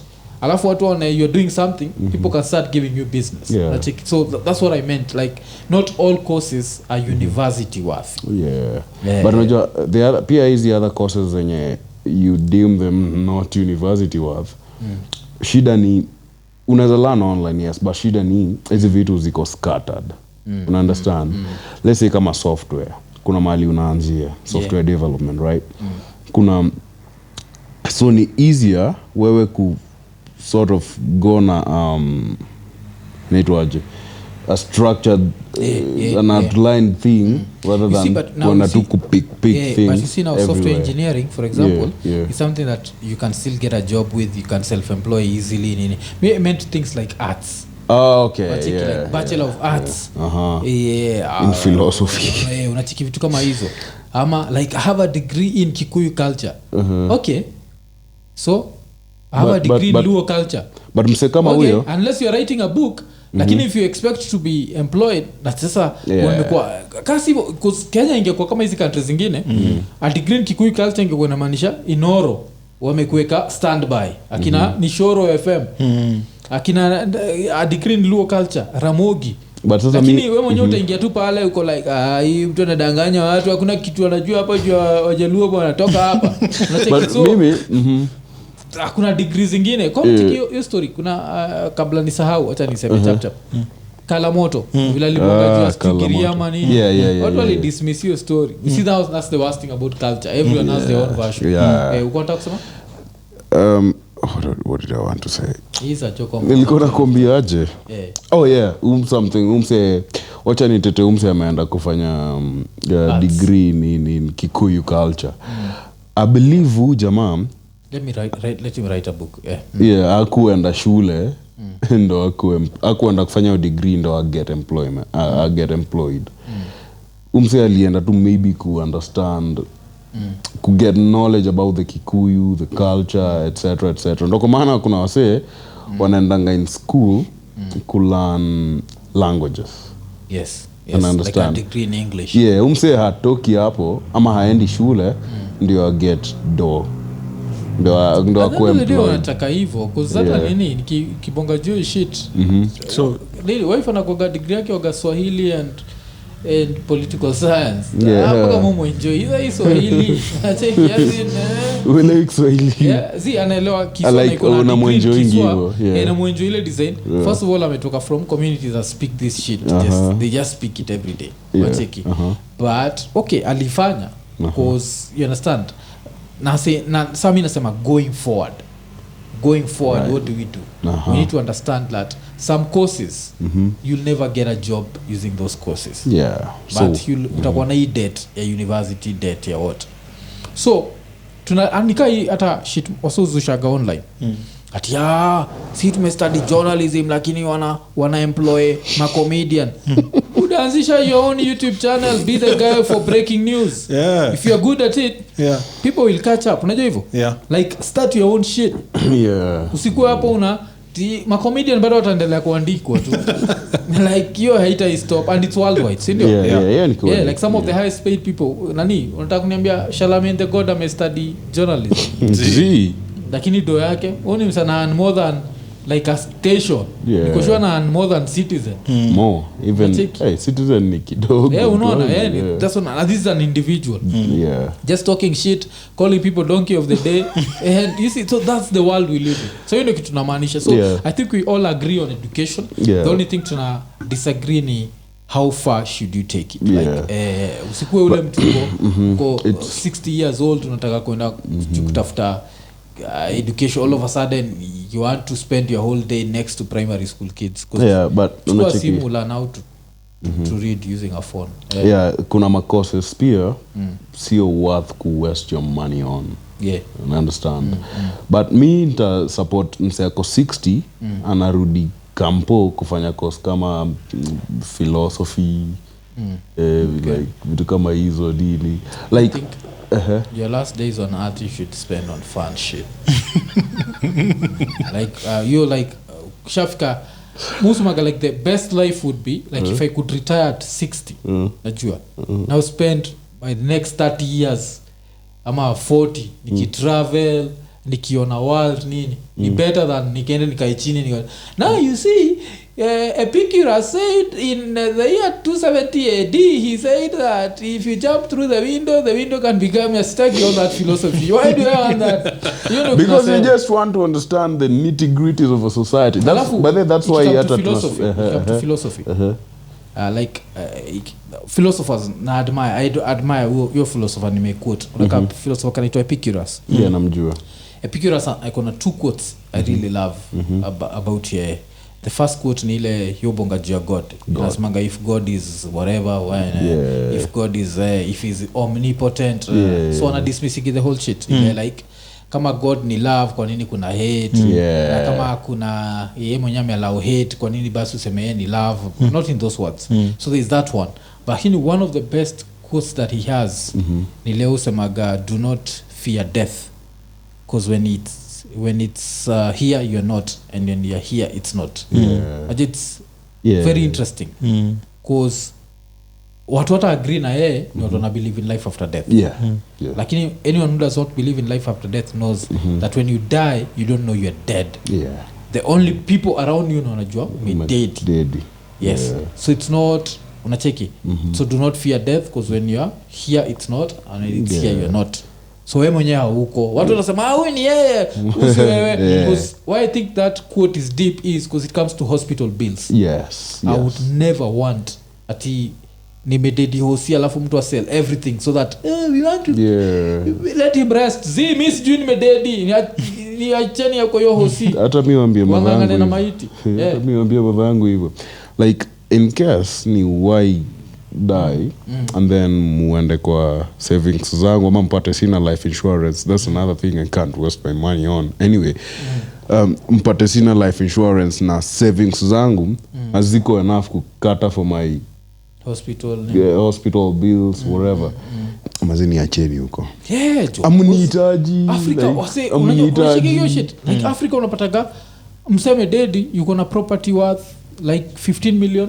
alafu watu wana you're doing something people can start giving you business. Unacheki so that's what I meant like not all courses are university worth. But unajua pia hizi other courses zenye you deem them not university worth. Shida ni unaweza learn online yes but shida ni hizi vitu ziko scattered. Una understand? Let's say kama software kuna mahali unaanzia software development right? Kuna so ni easier wewe ku sort of go na netwaje a structured an outlined thing rather than when to pick things. But you see now software engineering for example is something that you can still get a job with, you can self-employ easily. I meant things like arts. Like Bachelor of Arts. In philosophy. Unachiki vitu kama hizo. Ama like I have a degree in Kikuyu culture. Okay. So I have a degree in Luo culture. But mse kama huyo unless you are writing a book lakini if you expect to be employed that's sasa wamekuwa kasi because Kenya ingekuwa kama hizi countries zingine a degree in Kikuyu culture ingekuwa inamaanisha Inoro wamekuweka standby akina Nishoro FM akina a degree in Luo culture Ramogi but sasa lakini wewe mwenyewe utaingia tu pale uko like hii mtu anadanganya watu hakuna kitu anajua hapa juu wajaluo bwana toka hapa but mimi kuna degrees zingine kwa hiyo story kuna kabla nisahau acha niseme chap kala moto vile alipoka just fikiria mani watu wali dismiss hiyo story you see that's the worst thing about culture everyone has their own version uko nataka kusema what did I want to say isa choko nilikuwa nakwambiaje umse wacha nitete umse ameenda kufanya degree in Kikuyu culture I believe jamaa let him write a book akuenda shule ndo akuenda kufanya degree ndo get employed umse alienda tu maybe ku understand ku get knowledge about the Kikuyu the culture etc ndo kwa maana kuna wasee wanaendanga in school ku learn languages yes like a degree in English umse hatoki hapo ama haendi shule ndio get do ndo akuemploy nataka hivyo cuz hata nini kibonga juu shit so nini wife anakoga degree yake wa Swahili and political science hapa kama mumo enjoy hiyo Swahili acheki wewe Kiswahili zi anaelewa Kiswahili like una mwenjoy hivyo na mwenjoy ile design first of all ametoka from communities that speak this shit they just speak it every day acheki but okay alifanya because you understand na sasa nasema going forward right. What do we do? We need to understand that some courses you'll never get a job using those courses but utakuwa na debt ya university debt ya what so anikai hata shit wasozushaga online ati si tumestudy journalism lakini wana employ ma comedian udaanzisha your own YouTube channel, be the guy for breaking news. If you are good at it, people will catch up. Unajua hivyo? Like start your own shit. Usikuwe hapo ma comedian bado wataendelea kuandikwa tu. Like your hater is stop and it's worldwide, si ndio? Like some of the highest paid people. Nani unataka kuniambia Charlamagne the God study journalism? Lakini do yake oni msana more than like a station. Because you are more than Citizen. More even Citizen ni kidogo. Unaona that's one. This is an individual. Just talking shit, calling people donkey of the day. And you see, so that's the world we live in. So kitu tunamaanisha. So I think we all agree on education. The only thing tuna disagree ni how far should you take it. Like usikuwe ule mtu uko 60 years old unataka kwenda kutafuta education, all of a sudden you want to spend your whole day next to primary school kids but unacheki learn how to read using a phone. Kuna macourses pia sio worth ku waste your money on. I understand. But me nita support mseko 60 anarudi kampo kufanya course kama philosophy like vitu kama hizo dini like your last days on earth you should spend on fun shit. Like you like shafika musumaga like the best life would be like if I could retire at 60 najua now spend by the next 30 years ama 40 nikitravel nikiona world nini ni better than nikienda nikai chini now you see Epicurus said in the year 270 AD he said that if you jump through the window can become a study on that philosophy. Why do I want that? Because you just want to understand the nitty-gritties of a society. That's why you have to philosophy. Like philosophers na I admire your philosopher nimequote unaka philosopher kanaitwa Epicurus. Namjua. Epicurus icona 2 quotes I really love about here. The first quote ni ile yobonga juu ya God. Nasemanga if God is whatever if God is if he's omnipotent so ana dismissing the whole shit. Like kama God ni love kwa nini kuna hate? Na kama kuna yeye mwenyewe ameallow hate kwa nini basi useme ni love? Not in those words. So there is that one. But one of the best quotes that he has ni leo semaga do not fear death because when it's here you're not and when you're here it's not. But it's very interesting because watu agree na yeye not wana believe in life after death. Lakini anyone who does not believe in life after death knows that when you die you don't know you're dead. The only people around you wanajua you're dead. So it's not unacheki. So do not fear death because when you're here it's not and when it's here you're not. So wewe mwenyewe huko watu wanasema huyu ni yeye usi wewe because why I think that quote is deep is because it comes to hospital bills. I would never want ati nimededi hosi alafu mtu asell everything so that we want to let him rest. Mimi sijui nimededi ni acheni yako hiyo hosi. Hata mimi waambie mamangu na maiti. Hata mimi waambie babangu hivyo like in case ni why die and then muende kwa savings zangu ama mpate sina life insurance. That's another thing I can't waste my money on anyway. Mpate sina life insurance na savings zangu haziko enough kukata for my hospital bills whatever. Mazini acheni huko. Amunihitaji Africa wase unajua hiyo shit like Africa unapataga mseme dedi yuko na property worth like 15 million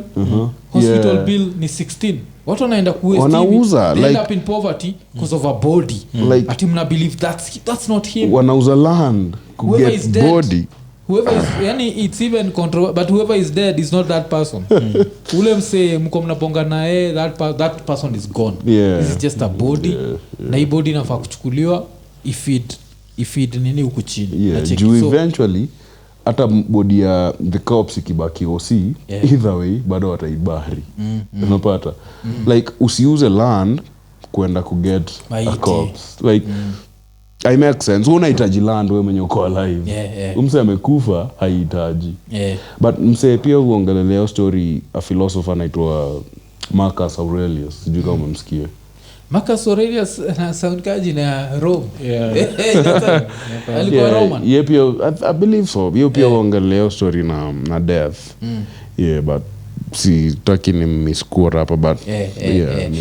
hospital bill ni 16. Watu wanaenda wanauza like end up in poverty because of a body like ati mna believe that's not him. Wanauza land to get body. Whoever is yani it's even control but whoever is dead is not that person. Ule mse mko mnaponga naye that person is gone. This is just a body. Na hii body inafaa kuchukuliwa if nini huko chini. So eventually hata body ya the corpse ikibaki OC either way bado wataibari. Unapata like usiuze land kwenda ku get a corpse like I make sense. Unahitaji land wewe mwenye uko alive. Mse amekufa haihitaji. But mse pia uongelelea story a philosopher anaitwa Marcus Aurelius. Sijui kama umemsikia. Marcus Aurelius na sound kaji na Rome. Alikuwa Roman. I believe so. Pia ongelea story na death. Yeah, but sitaki nimescore hapa but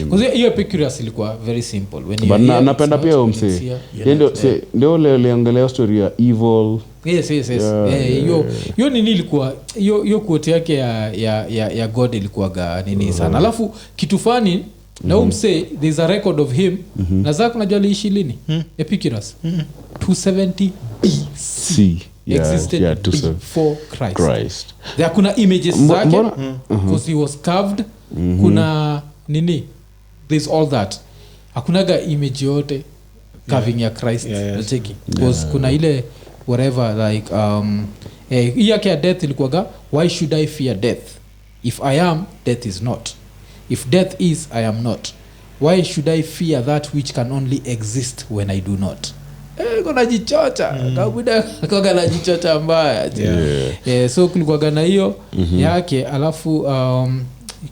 because hiyo Epicurus ilikuwa very simple when you but napenda pia umse ndio leo angalia story ya evil. Yes. Hiyo nini ilikuwa hiyo quote yake ya God ilikuwa nini sana. Alafu kitu fani na umse there's a record of him na zako unajua aliishi lini Epicurus 270 BC. Existed before Christ. There kuna images zake because he was carved. Kuna nini, there's all that. Hakunaga image yote carving ya Christ nacheki because kuna ile whatever like yake ya death ilikuwaga why should I fear death if I am death is not, if death is I am not, why should I fear that which can only exist when I do not. Kuna jichocha kabuda koga na jichocha mbaya so kulikuwa na hiyo yake. Alafu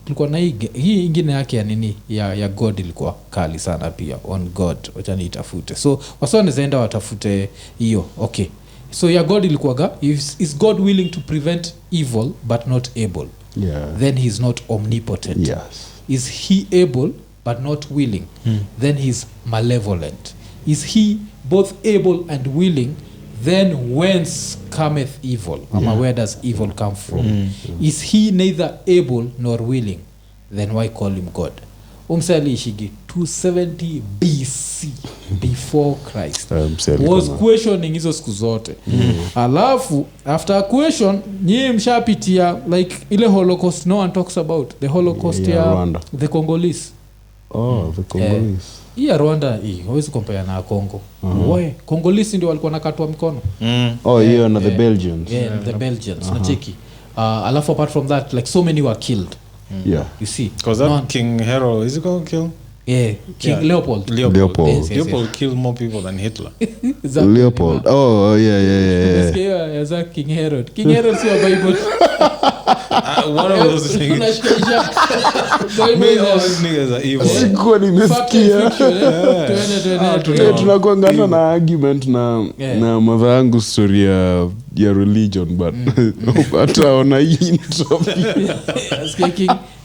kulikuwa na hii ingine yake ya nini ya God ilikuwa kali sana pia on God. Wacha niitafute so wasone zaenda watafute hiyo. Okay, so ya God ilikuwa is God willing to prevent evil but not able? Then he is not omnipotent. Is he able but not willing? Then he is malevolent. Is he both able and willing? Then whence cometh evil? Where does evil come from? Is he neither able nor willing? Then why call him God? Umsali ishigi 270 BC before Christ was questioning hizo siku zote. Alafu after question nyie mshapitia like ile Holocaust no one talks about the Holocaust ya Rwanda. The Congolese. The Congolese. Hii Rwanda hii huwezi compare na Congo. Why? Congolese ndio walikuwa nakatwa mikono. Na the Belgians. The Belgians. Nacheki. Alafu apart from that like so many were killed. You see. Because that King Hero is he called kill? King Leopold. Leopold. Leopold killed more people than Hitler. Leopold. Yes, King Herod. King Herod is your Bible. One of those things. All these niggas are evil. Sikuwa nimesikia. Tunakuangana na argument na mother yangu story ya religion but ataona intro.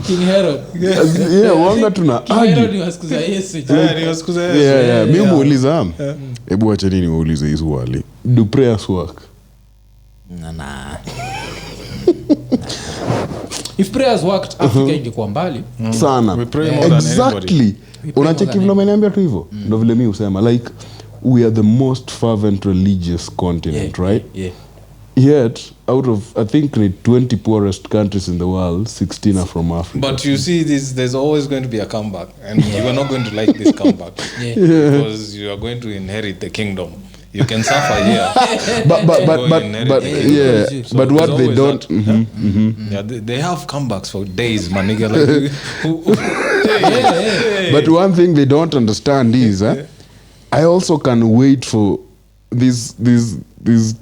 King Herod. Wanga tuna King Herod ni wasikuza Yesu. Ni wasikuza Yesu. Mimi muuliza. Hebu acha nini muulize hizo swali. Do prayers work? Nah. If prayers worked, Africa ingekuwa mbali sana. We pray more than exactly. Unacheki vile umeniambia tu hivyo. Ndio vile mimi usema like we are the most fervent religious continent, right? Yet out of I think the 20 poorest countries in the world, 16 are from Africa. But you see there's always going to be a comeback and you are not going to like this comeback because you are going to inherit the kingdom. You can suffer here but what they don't they have comebacks for days, my nigga, like but one thing they don't understand is I also can wait for this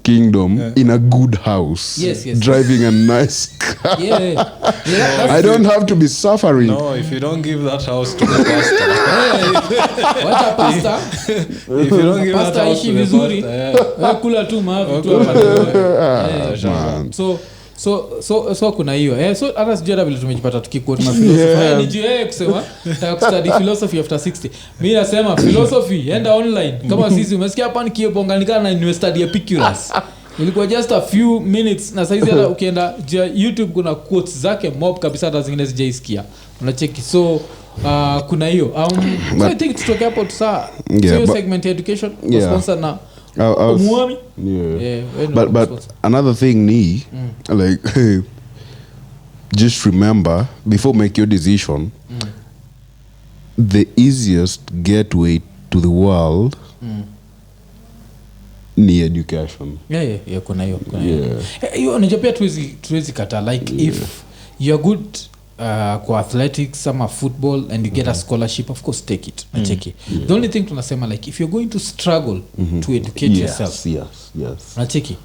kingdom in a good house, driving a nice car. I don't have to be suffering. No, if you don't give that house to the pastor. What a pastor? If you don't give that house to the vizuri, kula tu maafu tu so kuna hiyo so hata sijui vile tumejipata tukikuwa tuna philosophy ni juu kusema nataka kustudy philosophy after 60. Mimi nasema philosophy enda online kama sisi umesikia hapa nikibonganikana na new study Epicurus ilikuwa just a few minutes na saizi hata ukienda YouTube kuna quotes zake mob kabisa hata zingine sijaisikia unacheki so kuna hiyo so I think tutoke hapo tu saa so segment education sponsor na but another thing ni like just remember before make your decision the easiest gateway to the world ni education. Kuna hiyo hiyo unajua pia tuwezi kata like if you are good kwa athletics ama football and you get a scholarship, of course take it. Nacheki the only thing tunasema like if you're going to struggle to educate yourself, yes nacheki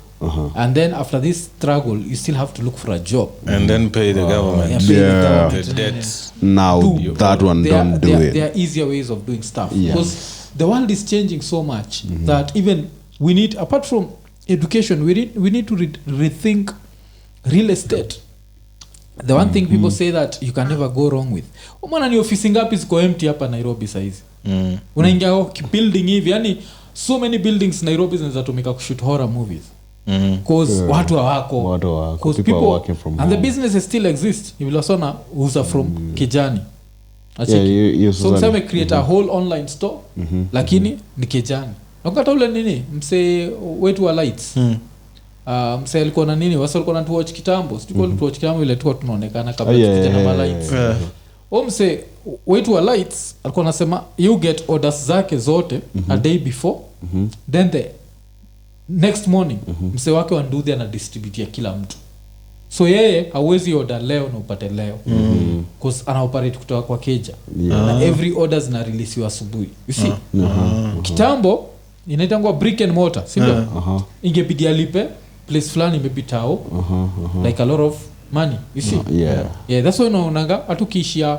and then after this struggle you still have to look for a job and then pay the government and pay the government. the debts. Now that one don't do it. There are easier ways of doing stuff Yeah. because the world is changing so much that even we need, apart from education, we need to rethink real estate. The one thing people say that you can never go wrong with, maana ni ofisi ngapi ziko empty hapa Nairobi saizi. Unaingia building hivi, yani so many buildings Nairobi zinazotumika kushoot horror movies because watu hawako, because people are working from and home. The businesses still exist. Ivilosona uza from Kijani. So mseme create a whole online store lakini ni Kijani. Nakata ule nini mse wetu wa lights mse alikuwa na nini wasa alikuwa na tu watch kitambo sikuwa tu watch kitambo ile tu tunaonekana kabla tukija na lights mse wetu wa lights alikuwa anasema you get orders zake zote a day before then the next morning mse wake wa nduthi ana distribute kila mtu, so yeye hawezi order leo na upate leo because ana operate kutoka kwa keja na every orders na release asubuhi, you see. Kitambo inaitangwa brick and mortar, sio ingepigia lipe place fulani maybe tao like a lot of money, you see. Yeah, that's why unaonanga atukishia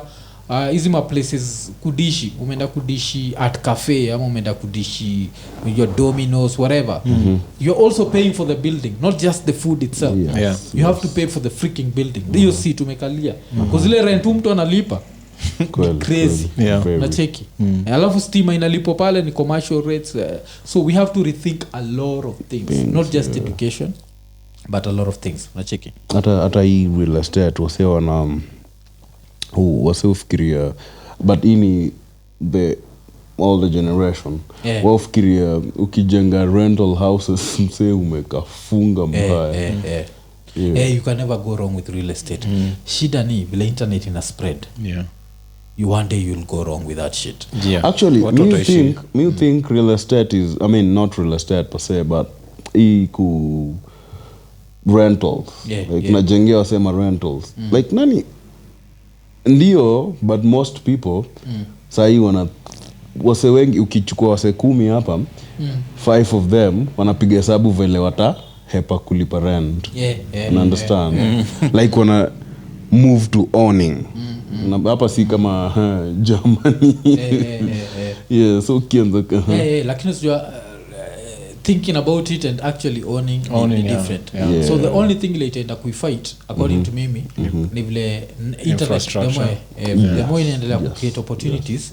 hizi ma places kudishi, umeenda kudishi at cafe ama umeenda kudishi with your Domino's whatever, you're also paying for the building, not just the food itself. You have to pay for the freaking building. Hiyo si tumekalia because ile rent mtu analipa crazy. Nacheki alafu stima inalipo pale ni commercial rates, so we have to rethink a lot of things, not just education but a lot of things. Nacheki hata hii real estate wasewa na wasefikiria but ini the older generation wafikiria ukijenga rental houses mse umekafunga mbaya. You can never go wrong with real estate. Shida ni vile internet ina spread. You one day you'll go wrong with that shit. Actually me think real estate is, I mean not real estate per se but iku rentals like najengea wasema rentals like nani ndio but most people sahi wase wengi ukichukua wase 10 hapa 5 of them wanapiga hesabu vile wata hepa kulipa rent. You understand? Like wana move to owning. Na hapa si kama Germany. So kianza lakini sijua thinking about it and actually owning is different. So the only thing ile itaenda kuifight according to mimi ni vile internet the more inaendelea ku create opportunities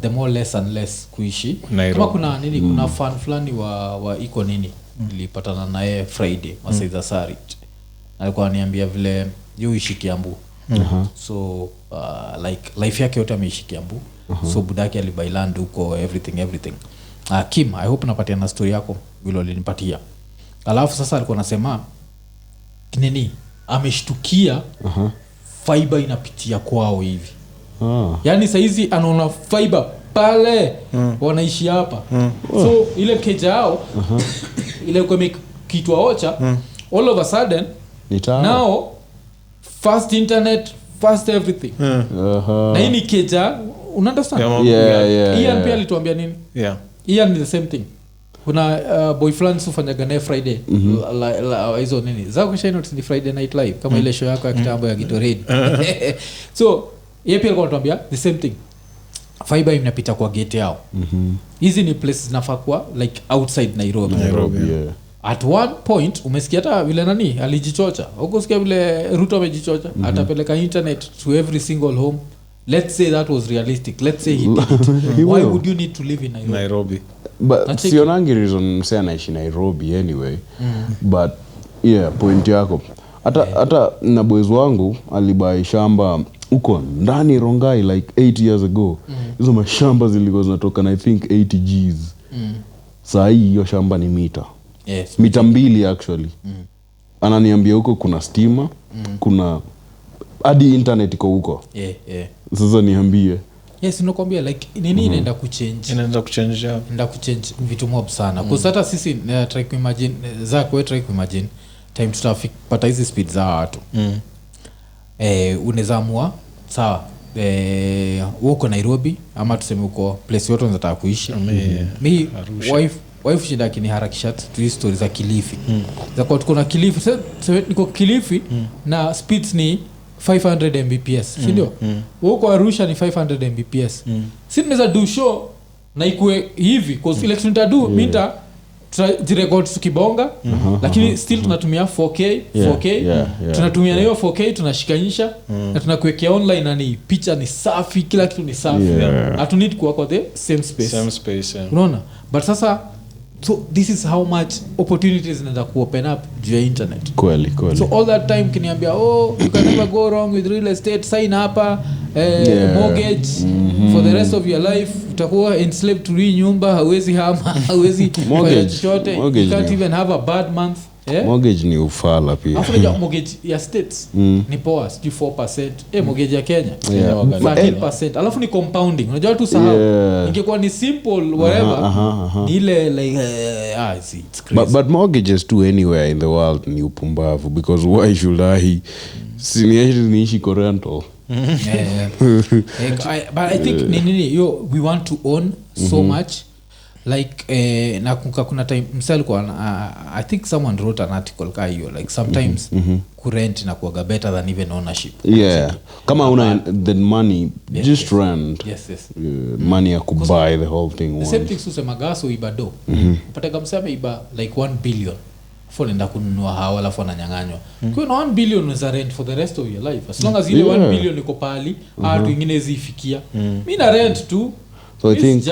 the more less and less kuishi. Kama kuna nini kuna fan fulani wa Iko Nini nilipatana naye Friday Masaiza Sari alikuwa ananiambia vile yuishi Kiambu so like life yake yote ameishi Kiambu so budaki alibailand huko everything Kim, I hope napatia na story yako vile ulinipatia. Alafu sasa alikuwa anasema nini ameshtukia fiber inapitia kwao hivi. Yani saizi anaona fiber pale wanaishi hapa. So ile keja yao ile kwa kitwa ocha all of a sudden now fast internet, fast everything. Na hii ni keja, understand? Ian pia alituambia nini? Ian is the same thing. Kuna boyfriend sufanyaga naye Friday hizo nini zako kisha notice ni Friday night live kama ile show yako ya kitambo ya Gitorade. So yeye pia alikuwa anatuambia the same thing, fiber inapita kwa gate yao. Hizi ni places zinafaa kuwa like outside Nairobi. At one point umesikia hata vile nani alijichocha huko, sikia vile Ruto amejichocha atapeleka internet to every single home. Let's say that was realistic, let's say he did it. Why would you need to live in Nairobi? But sionangi reason mse anaishi Nairobi anyway. But yeah, point yako hata na boys wangu alibai shamba huko ndani Rongai like 8 years ago. Hizo mashamba zilikuwa zinatoka na I think 80 Gs. Saa hii hiyo shamba ni mita mita 2 actually. Ananiambia huko kuna stima, kuna hadi internet iko huko. Sasa niambie. Yes, nakwambia like nini inaenda kuchange vitu mob sana. Kwa hata sisi try to imagine try to imagine time tutapata hizi speed za watu. Unaweza amua sawa uko Nairobi ama tuseme uko place yote unataka kuishi. Me wife wife shinda akiniharakisha tu stories za Kilifi za kwa tuko na Kilifi sasa niko Kilifi na speeds ni 500 mbps si ndio huko Arusha ni 500 mbps si tunaweza do show na ikue hivi cause ile tunatadu mita jirecord tukibonga lakini still tunatumia 4K tunatumia hiyo 4K tunashikanisha na tunakuwekea online na ni picha ni safi kila kitu ni safi hatu need kuwa kwa the same space unaona but sasa so this is how much opportunities zinaenda ku open up juu ya internet kweli so all that time kiniambia you can never go wrong with real estate sign hapa mortgage for the rest of your life utakuwa enslaved to hii nyumba hauwezi hama hauwezi fanya chochote you can't even have a bad month mortgage ni ufala pia afu mortgage ya states ni poa sijui 4% mortgage ya Kenya 13% alafu ni compounding unajua tu sahau ingekuwa ni simple whatever ni ile like it's crazy but mortgages too anywhere in the world ni upumbavu because why should I niishi kwa rental but I think we want to own so much like nakumbuka kuna time msali kwa I think someone wrote an article ka hiyo like sometimes kurent na kuaga better than even ownership kama una the money just rent yes money ya kubuy the whole thing the same thing susema gaso ibado upate kama sema iba like 1 billion for nenda kununua hawa alafu ananyang'anywa kwa na 1 billion unaweza rent for the rest of your life as long as ile 1 billion iko pali watu wengine zifikia mimi na rent tu so I think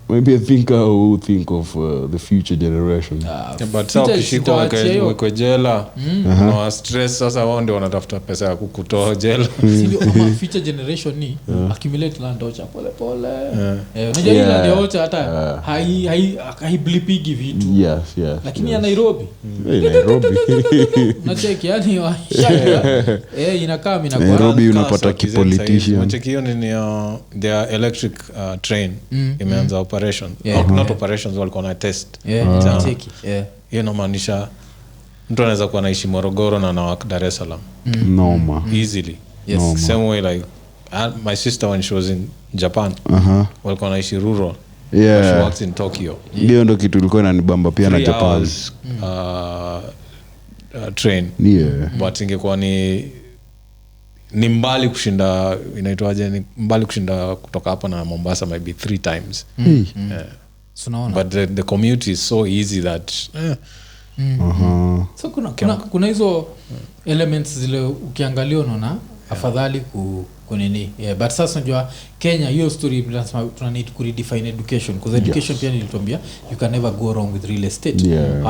maybe I will think of the future generation but so kishiko kwa jela na stress sasa wao ndio wanatafuta pesa ya kukutoa jela sio kama future generation ni accumulate land ocha pole pole unajua ile land ocha hata hai blipigi vitu yes lakini ya Nairobi unacheki yani inakaa mimi na Nairobi unapata kipolitician unacheki ni their electric train imeanza operation not operations walikuwa na test cheki hiyo inamaanisha mtu anaweza kuwa anaishi Morogoro na anawaka Dar es Salaam noma easily same way like my sister when she was in Japan walikuwa anaishi rural she works in Tokyo ndio ndo kitu ilikuwa inanibamba pia na Japan train but ingekuwa ni mbali kushinda inaitwaje ni mbali kushinda kutoka hapa na Mombasa maybe 3 times but the commute is so easy that so kuna hizo elements zile ukiangalia unaona afadhali kunini but sasa unajua Kenya hiyo story tuna need to redefine education because education pia nilituambia you can never go wrong with real estate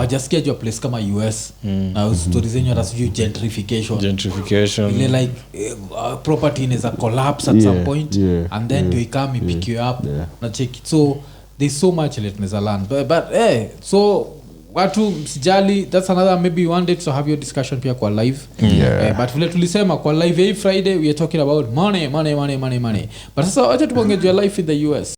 just get your place kama US na stories zenyu hata sijui gentrification ile like property is a collapse at some point and then they come pick you up na check it so there's so much let me land but so watu msijali that's another maybe one day to have your discussion pia kwa live but vile tulisema kwa live hii Friday we are talking about money but sasa acha tupongeze life in the US